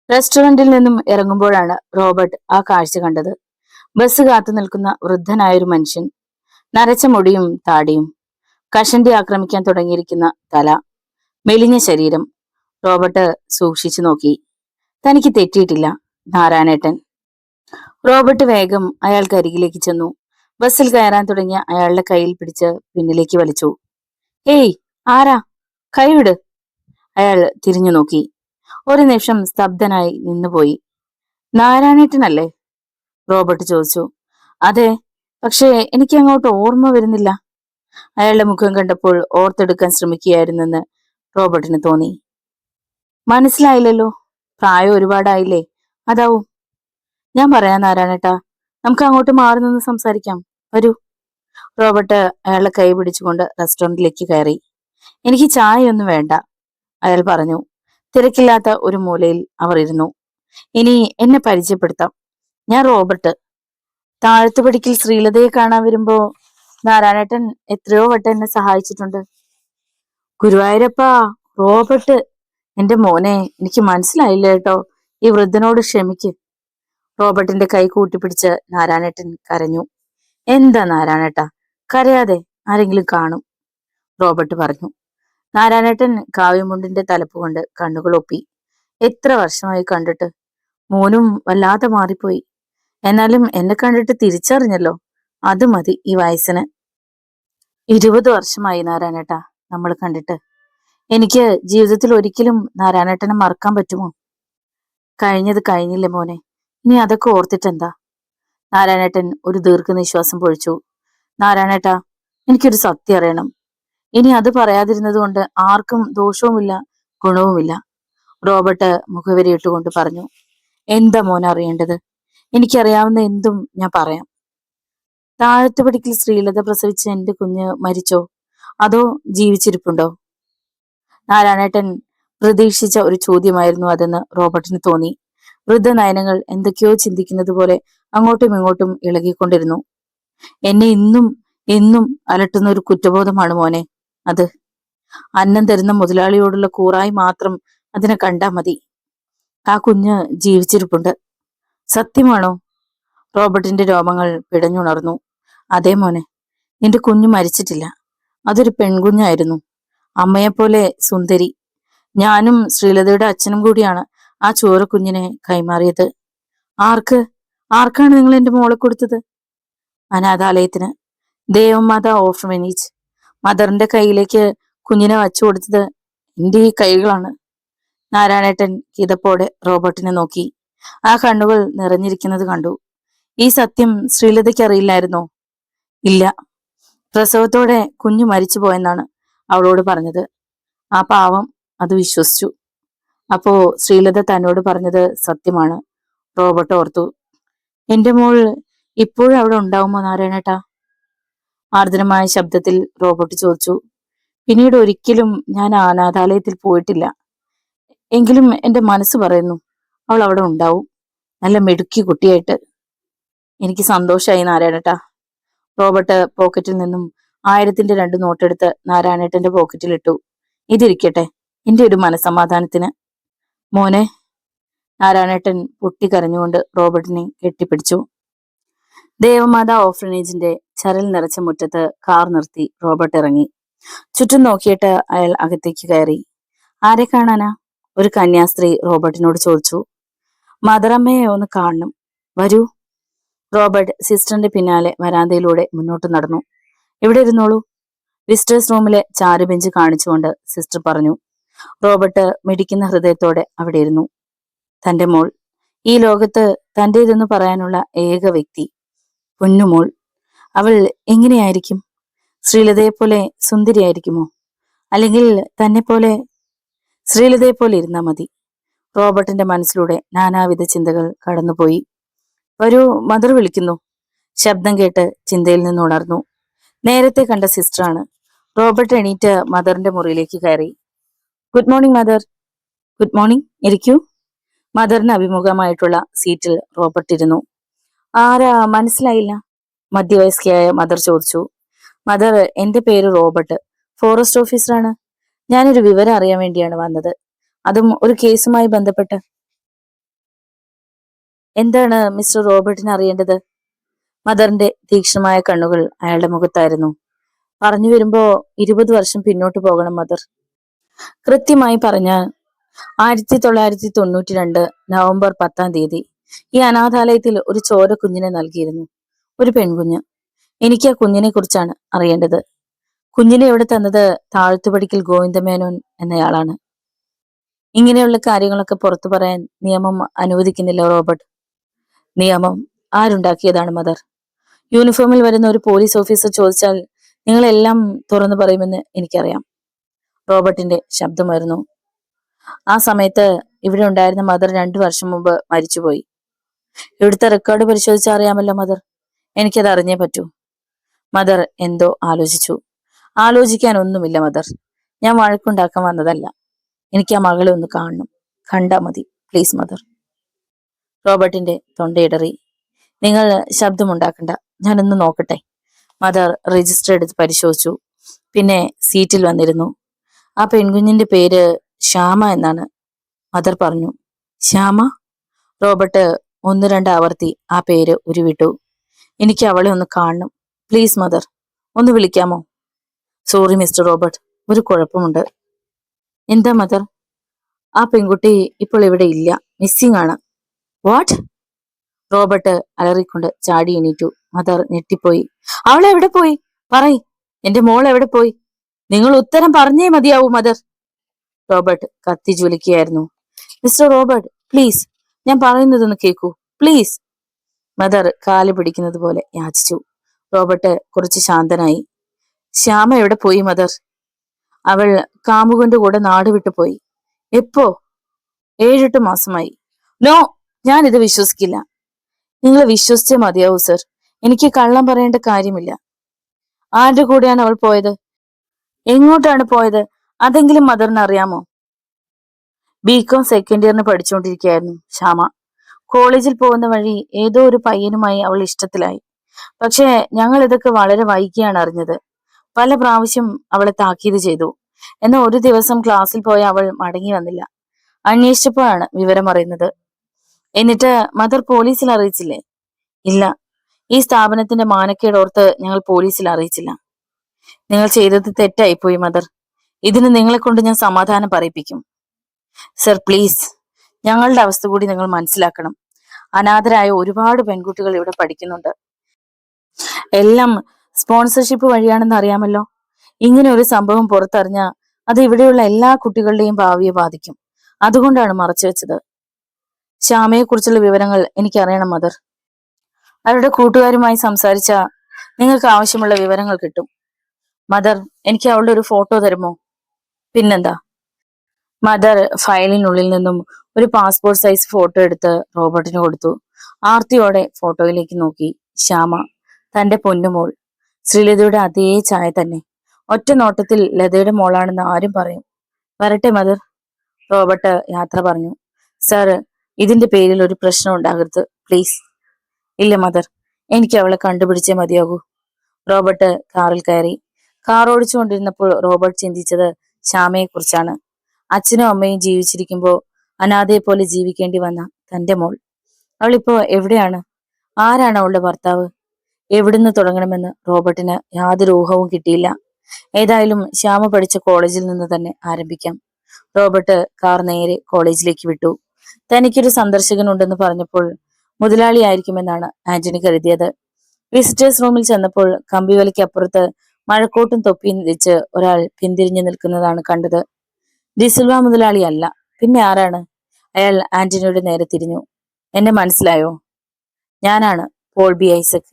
റെസ്റ്റോറന്റിൽ നിന്നും ഇറങ്ങുമ്പോഴാണ് റോബർട്ട് ആ കാഴ്ച കണ്ടത്. ബസ് കാത്തു നിൽക്കുന്ന വൃദ്ധനായൊരു മനുഷ്യൻ. നരച്ച മുടിയും താടിയും, കഷണ്ടി ആക്രമിക്കാൻ തുടങ്ങിയിരിക്കുന്ന തല, മെലിഞ്ഞ ശരീരം. റോബർട്ട് സൂക്ഷിച്ചു നോക്കി. തനിക്ക് തെറ്റിയിട്ടില്ല, നാരായണേട്ടൻ. റോബർട്ട് വേഗം അയാൾക്ക് അരികിലേക്ക് ചെന്നു. ബസ്സിൽ കയറാൻ തുടങ്ങിയ അയാളുടെ കയ്യിൽ പിടിച്ച് പിന്നിലേക്ക് വലിച്ചു. ഏയ്, ആരാ? കൈവിട്! അയാൾ തിരിഞ്ഞു നോക്കി. ഒരു നിമിഷം സ്തബ്ധനായി നിന്നുപോയി. നാരായണേട്ടനല്ലേ? റോബർട്ട് ചോദിച്ചു. അതെ, പക്ഷേ എനിക്ക് അങ്ങോട്ട് ഓർമ്മ വരുന്നില്ല. അയാളുടെ മുഖം കണ്ടപ്പോൾ ഓർത്തെടുക്കാൻ ശ്രമിക്കുകയായിരുന്നെന്ന് റോബർട്ടിന് തോന്നി. മനസ്സിലായില്ലല്ലോ. പ്രായം ഒരുപാടായില്ലേ, അതാവും. ഞാൻ പറയാം നാരായണേട്ടാ, നമുക്ക് അങ്ങോട്ട് മാറി നിന്ന് സംസാരിക്കാം. വരൂ. റോബർട്ട് അയാളുടെ കൈ പിടിച്ചുകൊണ്ട് റെസ്റ്റോറന്റിലേക്ക് കയറി. എനിക്ക് ചായയൊന്നും വേണ്ട, അയാൾ പറഞ്ഞു. തിരക്കില്ലാത്ത ഒരു മൂലയിൽ അവർ ഇരുന്നു. ഇനി എന്നെ പരിചയപ്പെടുത്താം. ഞാൻ റോബർട്ട്. താഴത്തുപടിക്കൽ ശ്രീലതയെ കാണാൻ വരുമ്പോ നാരായണേട്ടൻ എത്രയോ വട്ടം എന്നെ സഹായിച്ചിട്ടുണ്ട്. ഗുരുവായൂരപ്പാ, റോബർട്ട്! എന്റെ മോനെ, എനിക്ക് മനസ്സിലായില്ല കേട്ടോ. ഈ വൃദ്ധനോട് ക്ഷമിക്ക്. റോബർട്ടിന്റെ കൈ കൂട്ടിപ്പിടിച്ച് നാരായണേട്ടൻ കരഞ്ഞു. എന്താ നാരായണേട്ടാ, കരയാതെ, ആരെങ്കിലും കാണും, റോബർട്ട് പറഞ്ഞു. നാരായണേട്ടൻ കാവ്യമുണ്ടിന്റെ തലപ്പ് കൊണ്ട് കണ്ണുകൾ ഒപ്പി. എത്ര വർഷമായി കണ്ടിട്ട്. മോനും വല്ലാതെ മാറിപ്പോയി. എന്നാലും എന്നെ കണ്ടിട്ട് തിരിച്ചറിഞ്ഞല്ലോ. അത് മതി ഈ വയസ്സിന്. 20 വർഷമായി നാരായണേട്ടാ നമ്മൾ കണ്ടിട്ട്. എനിക്ക് ജീവിതത്തിൽ ഒരിക്കലും നാരായണേട്ടനെ മറക്കാൻ പറ്റുമോ? കഴിഞ്ഞത് കഴിഞ്ഞില്ലേ മോനെ, ഇനി അതൊക്കെ ഓർത്തിട്ടെന്താ? നാരായണേട്ടൻ ഒരു ദീർഘനിശ്വാസം പൊഴിച്ചു. നാരായണേട്ടാ, എനിക്കൊരു സത്യം അറിയണം. ഇനി അത് പറയാതിരുന്നത് കൊണ്ട് ആർക്കും ദോഷവുമില്ല, ഗുണവുമില്ല, റോബർട്ട് മുഖവരിയിട്ടുകൊണ്ട് പറഞ്ഞു. എന്താ മോൻ അറിയേണ്ടത്? എനിക്കറിയാവുന്ന എന്തും ഞാൻ പറയാം. താഴത്തുപടിക്കൽ ശ്രീലത പ്രസവിച്ച എന്റെ കുഞ്ഞ് മരിച്ചോ, അതോ ജീവിച്ചിരിപ്പുണ്ടോ? നാരായണേട്ടൻ പ്രതീക്ഷിച്ച ഒരു ചോദ്യമായിരുന്നു അതെന്ന് റോബർട്ടിന് തോന്നി. വൃദ്ധനയനങ്ങൾ എന്തൊക്കെയോ ചിന്തിക്കുന്നത് പോലെ അങ്ങോട്ടും ഇങ്ങോട്ടും ഇളകിക്കൊണ്ടിരുന്നു. എന്നെ ഇന്നും എന്നും അലട്ടുന്ന ഒരു കുറ്റബോധമാണ് മോനെ അത്. അന്നം തരുന്ന മുതലാളിയോടുള്ള കൂറായി മാത്രം അതിനെ കണ്ടാ മതി. ആ കുഞ്ഞ് ജീവിച്ചിരിപ്പുണ്ട്. സത്യമാണോ? റോബർട്ടിന്റെ രോമങ്ങൾ പിടഞ്ഞുണർന്നു. അതേ മോനെ, നിന്റെ കുഞ്ഞു മരിച്ചിട്ടില്ല. അതൊരു പെൺകുഞ്ഞായിരുന്നു, അമ്മയെപ്പോലെ സുന്ദരി. ഞാനും ശ്രീലതയുടെ അച്ഛനും കൂടിയാണ് ആ ചോര കുഞ്ഞിനെ കൈമാറിയത്. ആർക്ക്? ആർക്കാണ് നിങ്ങൾ എന്റെ മോളെ കൊടുത്തത്? അനാഥാലയത്തിന്, ദേവമാത ഓർഫനേജ്. മദറിന്റെ കയ്യിലേക്ക് കുഞ്ഞിനെ വച്ചു കൊടുത്തത് എന്റെ ഈ കൈകളാണ്. നാരായണേട്ടൻ കിതപ്പോടെ റോബർട്ടിനെ നോക്കി. ആ കണ്ണുകൾ നിറഞ്ഞിരിക്കുന്നത് കണ്ടു. ഈ സത്യം ശ്രീലതയ്ക്ക് അറിയില്ലായിരുന്നോ? ഇല്ല. പ്രസവത്തോടെ കുഞ്ഞു മരിച്ചു പോയെന്നാണ് അവളോട് പറഞ്ഞത്. ആ പാവം അത് വിശ്വസിച്ചു. അപ്പോ ശ്രീലത തന്നോട് പറഞ്ഞത് സത്യമാണ്, റോബർട്ട് ഓർത്തു. എന്റെ മോൾ ഇപ്പോഴും അവിടെ ഉണ്ടാവുമോ നാരായണേട്ടാ? ആർദ്രമായ ശബ്ദത്തിൽ റോബർട്ട് ചോദിച്ചു. പിന്നീട് ഒരിക്കലും ഞാൻ അനാഥാലയത്തിൽ പോയിട്ടില്ല. എങ്കിലും എന്റെ മനസ്സ് പറയുന്നു അവൾ അവിടെ ഉണ്ടാവും, നല്ല മിടുക്കി കുട്ടിയായിട്ട്. എനിക്ക് സന്തോഷമായി നാരായണേട്ടാ. റോബർട്ട് പോക്കറ്റിൽ നിന്നും 1000ന്റെ 2 നോട്ടെടുത്ത് നാരായണേട്ടന്റെ പോക്കറ്റിൽ ഇട്ടു. ഇതിരിക്കട്ടെ, എന്റെ ഒരു മനസമാധാനത്തിന്. മോനെ, നാരായണേട്ടൻ പൊട്ടിക്കരഞ്ഞുകൊണ്ട് റോബർട്ടിനെ കെട്ടിപ്പിടിച്ചു. ദേവമാത ഓർഫനേജിന്റെ ചരൽ നിറച്ച മുറ്റത്ത് കാർ നിർത്തി റോബർട്ട് ഇറങ്ങി. ചുറ്റും നോക്കിയിട്ട് അയാൾ അകത്തേക്ക് കയറി. ആരെ കാണാനാ? ഒരു കന്യാസ്ത്രീ റോബർട്ടിനോട് ചോദിച്ചു. മദറമ്മയെ ഒന്ന് കാണണം, വരൂ. റോബർട്ട് സിസ്റ്ററിന്റെ പിന്നാലെ വരാന്തയിലൂടെ മുന്നോട്ട് നടന്നു. എവിടെ ഇരുന്നോളൂ, വിസിറ്റേഴ്സ് റൂമിലെ ചാരുബെഞ്ച് കാണിച്ചുകൊണ്ട് സിസ്റ്റർ പറഞ്ഞു. റോബർട്ട് മിടിക്കുന്ന ഹൃദയത്തോടെ അവിടെ ഇരുന്നു. തന്റെ മോൾ, ഈ ലോകത്ത് തന്റേതെന്ന് പറയാനുള്ള ഏക വ്യക്തി, പൊന്നുമോൾ. അവൾ എങ്ങനെയായിരിക്കും? ശ്രീലതയെ പോലെ സുന്ദരിയായിരിക്കുമോ? അല്ലെങ്കിൽ തന്നെ പോലെ? ശ്രീലതയെ പോലെ ഇരുന്നാ മതി. റോബർട്ടിന്റെ മനസ്സിലൂടെ നാനാവിധ ചിന്തകൾ കടന്നുപോയി. ഒരു മദർ വിളിക്കുന്നു. ശബ്ദം കേട്ട് ചിന്തയിൽ നിന്ന് ഉണർന്നു. നേരത്തെ കണ്ട സിസ്റ്ററാണ്. റോബർട്ട് എണീറ്റ് മദറിന്റെ മുറിയിലേക്ക് കയറി. Good morning mother. Good morning, ഇരിക്കൂ. മദറിന് അഭിമുഖമായിട്ടുള്ള സീറ്റിൽ റോബർട്ട് ഇരുന്നു. ആരാ, മനസ്സിലായില്ല? മധ്യവയസ്കയായ മദർ ചോദിച്ചു. മദർ, എന്റെ പേര് റോബർട്ട്, ഫോറസ്റ്റ് ഓഫീസറാണ്. ഞാനൊരു വിവരം അറിയാൻ വേണ്ടിയാണ് വന്നത്, അതും ഒരു കേസുമായി ബന്ധപ്പെട്ട്. എന്താണ് മിസ്റ്റർ റോബർട്ടിന് അറിയേണ്ടത്? മദറിന്റെ തീക്ഷ്ണമായ കണ്ണുകൾ അയാളുടെ മുഖത്തായിരുന്നു. പറഞ്ഞു വരുമ്പോ 20 വർഷം പിന്നോട്ട് പോകണം മദർ. കൃത്യമായി പറഞ്ഞ 1992 നവംബർ 10-ാം തീയതി ഈ അനാഥാലയത്തിൽ ഒരു ചോര കുഞ്ഞിനെ നൽകിയിരുന്നു. ഒരു പെൺകുഞ്ഞ്. എനിക്ക് ആ കുഞ്ഞിനെ കുറിച്ചാണ് അറിയേണ്ടത്. കുഞ്ഞിനെ ഇവിടെ തന്നത് താഴ്ത്തുപടിക്കൽ ഗോവിന്ദമേനോൻ എന്നയാളാണ്. ഇങ്ങനെയുള്ള കാര്യങ്ങളൊക്കെ പുറത്തു പറയാൻ നിയമം അനുവദിക്കുന്നില്ല റോബർട്ട്. നിയമം ആരുണ്ടാക്കിയതാണ് മദർ? യൂണിഫോമിൽ വരുന്ന ഒരു പോലീസ് ഓഫീസർ ചോദിച്ചാൽ നിങ്ങളെല്ലാം തുറന്നു പറയുമെന്ന് എനിക്കറിയാം. റോബർട്ടിന്റെ ശബ്ദമായിരുന്നു. ആ സമയത്ത് ഇവിടെ ഉണ്ടായിരുന്ന മദർ 2 വർഷം മുമ്പ് മരിച്ചുപോയി. ഇവിടുത്തെ റെക്കോർഡ് പരിശോധിച്ചാൽ അറിയാമല്ലോ മദർ. എനിക്കത് അറിഞ്ഞേ പറ്റൂ. മദർ എന്തോ ആലോചിച്ചു. ആലോചിക്കാൻ ഒന്നുമില്ല മദർ. ഞാൻ വഴക്കുണ്ടാക്കാൻ വന്നതല്ല. എനിക്ക് ആ മകളെ ഒന്ന് കാണണം. കണ്ടാ മതി പ്ലീസ് മദർ. റോബർട്ടിന്റെ തൊണ്ടയിടറി. നിങ്ങൾ ശബ്ദമുണ്ടാക്കണ്ട, ഞാനൊന്ന് നോക്കട്ടെ. മദർ രജിസ്റ്റർ എടുത്ത് പരിശോധിച്ചു. പിന്നെ സീറ്റിൽ വന്നിരുന്നു. ആ പെൺകുഞ്ഞിന്റെ പേര് ശ്യാമ എന്നാണ്. മദർ പറഞ്ഞു. ശ്യാമ? റോബർട്ട് 1-2 ആവർത്തി ആ പേര് ഉരുവിട്ടു. എനിക്ക് അവളെ ഒന്ന് കാണണം പ്ലീസ് മദർ. ഒന്ന് വിളിക്കാമോ? സോറി മിസ്റ്റർ റോബർട്ട്, ഒരു കുഴപ്പമുണ്ട്. എന്താ മദർ? ആ പെൺകുട്ടി ഇപ്പോൾ ഇവിടെ ഇല്ല, മിസ്സിംഗ് ആണ്. വാട്ട്? റോബർട്ട് അലറിക്കൊണ്ട് ചാടി എണീറ്റു. മദർ ഞെട്ടിപ്പോയി. അവളെ എവിടെ പോയി? പറയ്, എന്റെ മോൾ എവിടെ പോയി? നിങ്ങൾ ഉത്തരം പറഞ്ഞേ മതിയാവൂ മദർ. റോബർട്ട് കത്തി ജ്വലിക്കുകയായിരുന്നു. മിസ്റ്റർ റോബർട്ട് പ്ലീസ്, ഞാൻ പറയുന്നതൊന്ന് കേൾക്കൂ പ്ലീസ്. മദർ കാല് പിടിക്കുന്നത് പോലെ യാചിച്ചു. റോബർട്ട് കുറച്ച് ശാന്തനായി. ശ്യാമ എവിടെ പോയി മദർ? അവൾ കാമുകന്റെ കൂടെ നാട് വിട്ടു പോയി. എപ്പോ? 7-8 മാസമായി. നോ, ഞാനിത് വിശ്വസിക്കില്ല. നിങ്ങൾ വിശ്വസിച്ചേ മതിയാവൂ സർ. എനിക്ക് കള്ളം പറയേണ്ട കാര്യമില്ല. ആരുടെ കൂടെയാണ് അവൾ പോയത്? എങ്ങോട്ടാണ് പോയത്? അതെങ്കിലും മദറിന് അറിയാമോ? ബികോം സെക്കൻഡ് ഇയറിന് പഠിച്ചുകൊണ്ടിരിക്കുകയായിരുന്നു ശ്യാമ. കോളേജിൽ പോകുന്ന വഴി ഏതോ ഒരു പയ്യനുമായി അവൾ ഇഷ്ടത്തിലായി. പക്ഷെ ഞങ്ങൾ ഇതൊക്കെ വളരെ വൈകിയാണ് അറിഞ്ഞത്. പല പ്രാവശ്യം അവളെ താക്കീത് ചെയ്തു. എന്നാൽ ഒരു ദിവസം ക്ലാസ്സിൽ പോയ അവൾ മടങ്ങി വന്നില്ല. അന്വേഷിച്ചപ്പോഴാണ് വിവരം അറിയുന്നത്. എന്നിട്ട് മദർ പോലീസിൽ അറിയിച്ചില്ലേ? ഇല്ല, ഈ സ്ഥാപനത്തിന്റെ മാനക്കേട് ഓർത്ത് ഞങ്ങൾ പോലീസിൽ അറിയിച്ചില്ല. നിങ്ങൾ ചെയ്തത് തെറ്റായിപ്പോയി മദർ. ഇതിന് നിങ്ങളെ കൊണ്ട് ഞാൻ സമാധാനം പറയിപ്പിക്കും. സർ പ്ലീസ്, ഞങ്ങളുടെ അവസ്ഥ കൂടി നിങ്ങൾ മനസ്സിലാക്കണം. അനാഥരായ ഒരുപാട് പെൺകുട്ടികൾ ഇവിടെ പഠിക്കുന്നുണ്ട്. എല്ലാം സ്പോൺസർഷിപ്പ് വഴിയാണെന്ന് അറിയാമല്ലോ. ഇങ്ങനെ ഒരു സംഭവം പുറത്തറിഞ്ഞാൽ അത് ഇവിടെയുള്ള എല്ലാ കുട്ടികളുടെയും ഭാവിയെ ബാധിക്കും. അതുകൊണ്ടാണ് മറച്ചു വെച്ചത്. ശ്യാമയെ കുറിച്ചുള്ള വിവരങ്ങൾ എനിക്കറിയണം മദർ. അവരുടെ കൂട്ടുകാരുമായി സംസാരിച്ച നിങ്ങൾക്ക് ആവശ്യമുള്ള വിവരങ്ങൾ കിട്ടും. മദർ, എനിക്ക് അവളുടെ ഒരു ഫോട്ടോ തരുമോ? പിന്നെന്താ. മദർ ഫയലിനുള്ളിൽ നിന്നും ഒരു പാസ്പോർട്ട് സൈസ് ഫോട്ടോ എടുത്ത് റോബർട്ടിന് കൊടുത്തു. ആർത്തിയോടെ ഫോട്ടോയിലേക്ക് നോക്കി. ശ്യാമ, തന്റെ പൊന്നുമോൾ. ശ്രീലതയുടെ അതേ ചായ തന്നെ. ഒറ്റ നോട്ടത്തിൽ ലതയുടെ മോളാണെന്ന് ആരും പറയും. വരട്ടെ മദർ. റോബർട്ട് യാത്ര പറഞ്ഞു. സർ, ഇതിന്റെ പേരിൽ ഒരു പ്രശ്നം ഉണ്ടാകരുത് പ്ലീസ്. ഇല്ല മദർ, എനിക്ക് അവളെ കണ്ടുപിടിച്ചേ മതിയാകൂ. റോബർട്ട് കാറിൽ കയറി. കാർ ഓടിച്ചുകൊണ്ടിരുന്നപ്പോൾ റോബർട്ട് ചിന്തിച്ചത് ശ്യാമയെ കുറിച്ചാണ്. അച്ഛനും അമ്മയും ജീവിച്ചിരിക്കുമ്പോ അനാഥയെ പോലെ ജീവിക്കേണ്ടി വന്ന തന്റെ മോൾ. അവളിപ്പോ എവിടെയാണ്? ആരാണ് അവളുടെ ഭർത്താവ്? എവിടുന്ന് തുടങ്ങണമെന്ന് റോബർട്ടിന് യാതൊരു ഊഹവും കിട്ടിയില്ല. ഏതായാലും ശ്യാമ പഠിച്ച കോളേജിൽ നിന്ന് തന്നെ ആരംഭിക്കാം. റോബർട്ട് കാർ നേരെ കോളേജിലേക്ക് വിട്ടു. തനിക്കൊരു സന്ദർശകൻ ഉണ്ടെന്ന് പറഞ്ഞപ്പോൾ മുതലാളിയായിരിക്കുമെന്നാണ് ആന്റണി കരുതിയത്. വിസിറ്റേഴ്സ് റൂമിൽ ചെന്നപ്പോൾ കമ്പിവലിക്കപ്പുറത്ത് മഴക്കോട്ടും തൊപ്പിയും വെച്ച് ഒരാൾ പിന്തിരിഞ്ഞു നിൽക്കുന്നതാണ് കണ്ടത്. ഡിസിൽവ മുതലാളി അല്ല, പിന്നെ ആരാണ്? അയാൾ ആന്റണിയുടെ നേരെ തിരിഞ്ഞു. എന്നെ മനസ്സിലായോ? ഞാനാണ് Paul B Isaac,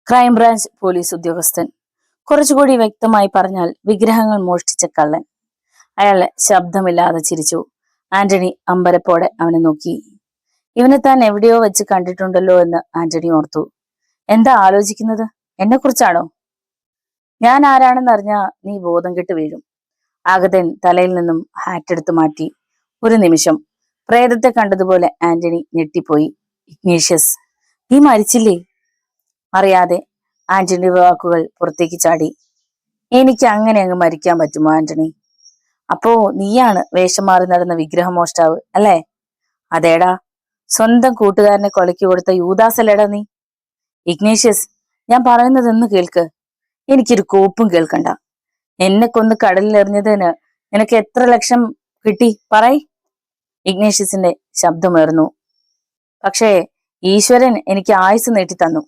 crime branch police ഉദ്യോഗസ്ഥൻ. കുറച്ചുകൂടി വ്യക്തമായി പറഞ്ഞാൽ വിഗ്രഹങ്ങൾ മോഷ്ടിച്ച കള്ളൻ. അയാൾ ശബ്ദമില്ലാതെ ചിരിച്ചു. ആന്റണി അമ്പരപ്പോടെ അവനെ നോക്കി. ഇവനെ താൻ എവിടെയോ വെച്ച് കണ്ടിട്ടുണ്ടല്ലോ എന്ന് ആന്റണി ഓർത്തു. എന്താ ആലോചിക്കുന്നത്? എന്നെ കുറിച്ചാണോ? ഞാൻ ആരാണെന്ന് അറിഞ്ഞാ നീ ബോധം കെട്ട് വീഴും. ആഗതൻ തലയിൽ നിന്നും ഹാറ്റ് എടുത്തു മാറ്റി. ഒരു നിമിഷം പ്രേതത്തെ കണ്ടതുപോലെ ആന്റണി ഞെട്ടിപ്പോയി. ഇഗ്നീഷ്യസ്, നീ മരിച്ചില്ലേ? അറിയാതെ ആന്റണിയുടെ വാക്കുകൾ പുറത്തേക്ക് ചാടി. എനിക്ക് അങ്ങനെ അങ്ങ് മരിക്കാൻ പറ്റുമോ ആന്റണി? അപ്പോ നീയാണ് വേഷം മാറി നടന്ന വിഗ്രഹമോഷ്ടാവ് അല്ലേ? അതേടാ, സ്വന്തം കൂട്ടുകാരനെ കൊലയ്ക്ക് കൊടുത്ത യൂദാസല്ലേടാ നീ. ഇഗ്നേഷ്യസ്, ഞാൻ പറയുന്നതെന്ന് കേൾക്ക്. എനിക്കൊരു കോപ്പും കേൾക്കണ്ട. എന്നെ കൊന്ന് കടലിൽ എറിഞ്ഞതിന് നിനക്ക് എത്ര ലക്ഷം കിട്ടി പറയ്. ഇഗ്നേഷ്യസിന്റെ ശബ്ദമുയർന്നു. പക്ഷേ ഈശ്വരൻ എനിക്ക് ആയുസ് നീട്ടി തന്നു,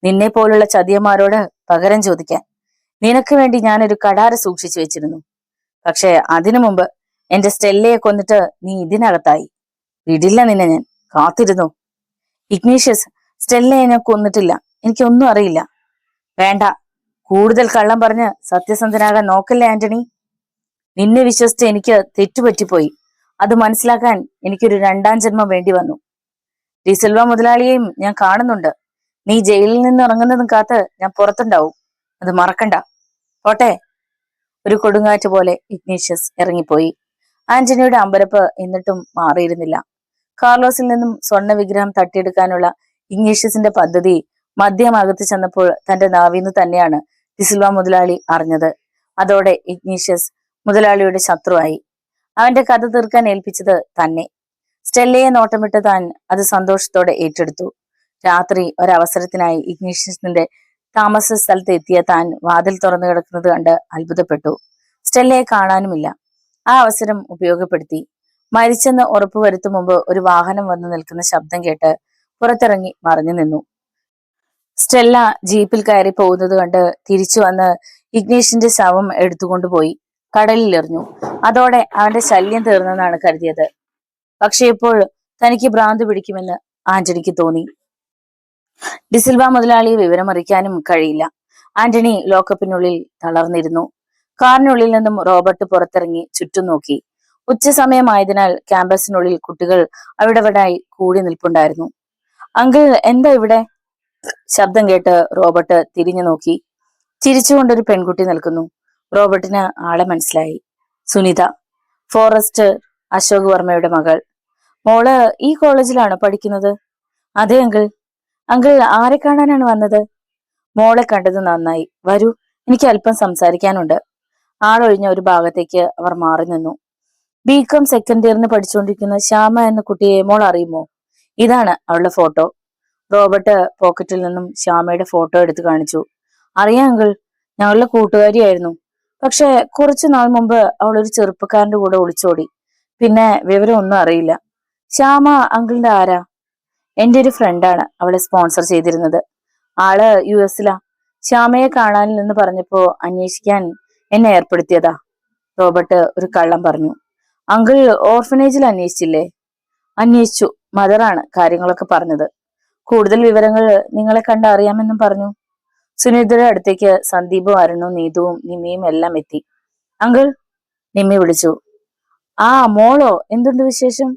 നിന്നെ പോലുള്ള ചതിയന്മാരോട് പകരം ചോദിക്കാൻ. നിനക്ക് വേണ്ടി ഞാനൊരു കടാര സൂക്ഷിച്ചു വെച്ചിരുന്നു. പക്ഷെ അതിനു മുമ്പ് എന്റെ സ്റ്റെല്ലയെ കൊന്നിട്ട് നീ ഇതിനകത്തായി. വിടില്ല നിന്നെ ഞാൻ, കാത്തിരുന്നു. ഇഗ്നേഷ്യസ്, സ്റ്റെല്ലയെ ഞാൻ കൊന്നിട്ടില്ല, എനിക്കൊന്നും അറിയില്ല. വേണ്ട, കൂടുതൽ കള്ളം പറഞ്ഞ് സത്യസന്ധനാകാൻ നോക്കല്ലേ ആന്റണി. നിന്നെ വിശ്വസിച്ച് എനിക്ക് തെറ്റുപറ്റിപ്പോയി. അത് മനസ്സിലാക്കാൻ എനിക്കൊരു രണ്ടാം ജന്മം വേണ്ടി വന്നു. ഡിസിൽവ മുതലാളിയെയും ഞാൻ കാണുന്നുണ്ട്. നീ ജയിലിൽ നിന്ന് ഇറങ്ങുന്നതും കാത്ത് ഞാൻ പുറത്തുണ്ടാവും. അത് മറക്കണ്ട. പോട്ടെ. ഒരു കൊടുങ്കാറ്റ് പോലെ ഇഗ്നേഷ്യസ് ഇറങ്ങിപ്പോയി. ആന്റണിയുടെ അമ്പരപ്പ് എന്നിട്ടും മാറിയിരുന്നില്ല. കാർലോസിൽ നിന്നും സ്വർണ്ണ വിഗ്രഹം തട്ടിയെടുക്കാനുള്ള ഇഗ്നേഷ്യസിന്റെ പദ്ധതി മദ്യമകത്ത് ചെന്നപ്പോൾ തന്റെ നാവിന്ന് തന്നെയാണ് ഡിസിൽവ മുതലാളി അറിഞ്ഞത്. അതോടെ ഇഗ്നേഷ്യസ് മുതലാളിയുടെ ശത്രുവായി. അവന്റെ കഥ തീർക്കാൻ ഏൽപ്പിച്ചത് തന്നെ. സ്റ്റെല്ലയെ നോട്ടമിട്ട് താൻ അത് സന്തോഷത്തോടെ ഏറ്റെടുത്തു. രാത്രി ഒരവസരത്തിനായി ഇഗ്നേഷ്യസിന്റെ താമസ സ്ഥലത്ത് എത്തിയ താൻ വാതിൽ തുറന്നു കിടക്കുന്നത് കണ്ട് അത്ഭുതപ്പെട്ടു. സ്റ്റെല്ലയെ കാണാനുമില്ല. ആ അവസരം ഉപയോഗപ്പെടുത്തി മരിച്ചെന്ന് ഉറപ്പുവരുത്തും മുമ്പ് ഒരു വാഹനം വന്നു നിൽക്കുന്ന ശബ്ദം കേട്ട് പുറത്തിറങ്ങി മറഞ്ഞു നിന്നു. സ്റ്റെല്ല ജീപ്പിൽ കയറി പോകുന്നത് കണ്ട് തിരിച്ചു വന്ന് ഇഗ്നേഷ്യന്റെ ശവം എടുത്തുകൊണ്ടുപോയി കടലിലെറിഞ്ഞു. അതോടെ അവന്റെ ശല്യം തീർന്നെന്നാണ് കരുതിയത്. പക്ഷെ ഇപ്പോൾ തനിക്ക് ഭ്രാന്ത് പിടിക്കുമെന്ന് ആന്റണിക്ക് തോന്നി. ഡിസിൽവ മുതലാളിയെ വിവരമറിയിക്കാനും കഴിയില്ല. ആന്റണി ലോക്കപ്പിനുള്ളിൽ തളർന്നിരുന്നു. കാറിനുള്ളിൽ നിന്നും റോബർട്ട് പുറത്തിറങ്ങി ചുറ്റും നോക്കി. ഉച്ചസമയമായതിനാൽ ക്യാമ്പസിനുള്ളിൽ കുട്ടികൾ അവിടെവിടായി കൂടി നിൽപ്പുണ്ടായിരുന്നു. അങ്കിൾ, എന്താ ഇവിടെ? ശബ്ദം കേട്ട് റോബർട്ട് തിരിഞ്ഞു നോക്കി. ചിരിച്ചുകൊണ്ടൊരു പെൺകുട്ടി നിൽക്കുന്നു. റോബർട്ടിന് ആളെ മനസ്സിലായി. സുനിത, ഫോറസ്റ്റ് അശോക് വർമ്മയുടെ മകൾ. മോള് ഈ കോളേജിലാണോ പഠിക്കുന്നത്? അതെ അങ്കിൾ. അങ്കിൾ, ആരെ കാണാനാണ് വന്നത്? മോളെ കണ്ടത് നന്നായി. വരൂ, എനിക്ക് അല്പം സംസാരിക്കാനുണ്ട്. ആളൊഴിഞ്ഞ ഒരു ഭാഗത്തേക്ക് അവർ മാറി നിന്നു. ബികോം സെക്കൻഡ് ഇയറിന് പഠിച്ചുകൊണ്ടിരിക്കുന്ന ശ്യാമ എന്ന കുട്ടിയെ മോൾ അറിയുമോ? ഇതാണ് അവളുടെ ഫോട്ടോ. റോബർട്ട് പോക്കറ്റിൽ നിന്നും ശ്യാമയുടെ ഫോട്ടോ എടുത്ത് കാണിച്ചു. അറിയാം അങ്കിൾ, ഞങ്ങളുടെ കൂട്ടുകാരിയായിരുന്നു. പക്ഷെ കുറച്ചു നാൾ മുമ്പ് അവൾ ഒരു ചെറുപ്പക്കാരന്റെ കൂടെ ഒളിച്ചോടി. പിന്നെ വിവരം ഒന്നും അറിയില്ല. ശ്യാമ അങ്കിളിന്റെ ആരാ? എന്റെ ഒരു ഫ്രണ്ടാണ് അവളെ സ്പോൺസർ ചെയ്തിരുന്നത്. ആള് US-ലാ. ശ്യാമയെ കാണാനില്ലെന്ന് പറഞ്ഞപ്പോ അന്വേഷിക്കാൻ എന്നെ ഏർപ്പെടുത്തിയതാ. റോബർട്ട് ഒരു കള്ളം പറഞ്ഞു. അങ്കിൾ ഓർഫനേജിൽ അന്വേഷിച്ചില്ലേ? അന്വേഷിച്ചു. മദറാണ് കാര്യങ്ങളൊക്കെ പറഞ്ഞത്. കൂടുതൽ വിവരങ്ങൾ നിങ്ങളെ കണ്ട് അറിയാമെന്നും പറഞ്ഞു. സുനിതയുടെ അടുത്തേക്ക് സന്ദീപും അരുണും നീതുവും നിമ്മിയും എല്ലാം എത്തി. അങ്കിൾ, നിമ്മി വിളിച്ചു. ആ മോളോ, എന്തുണ്ട് വിശേഷം?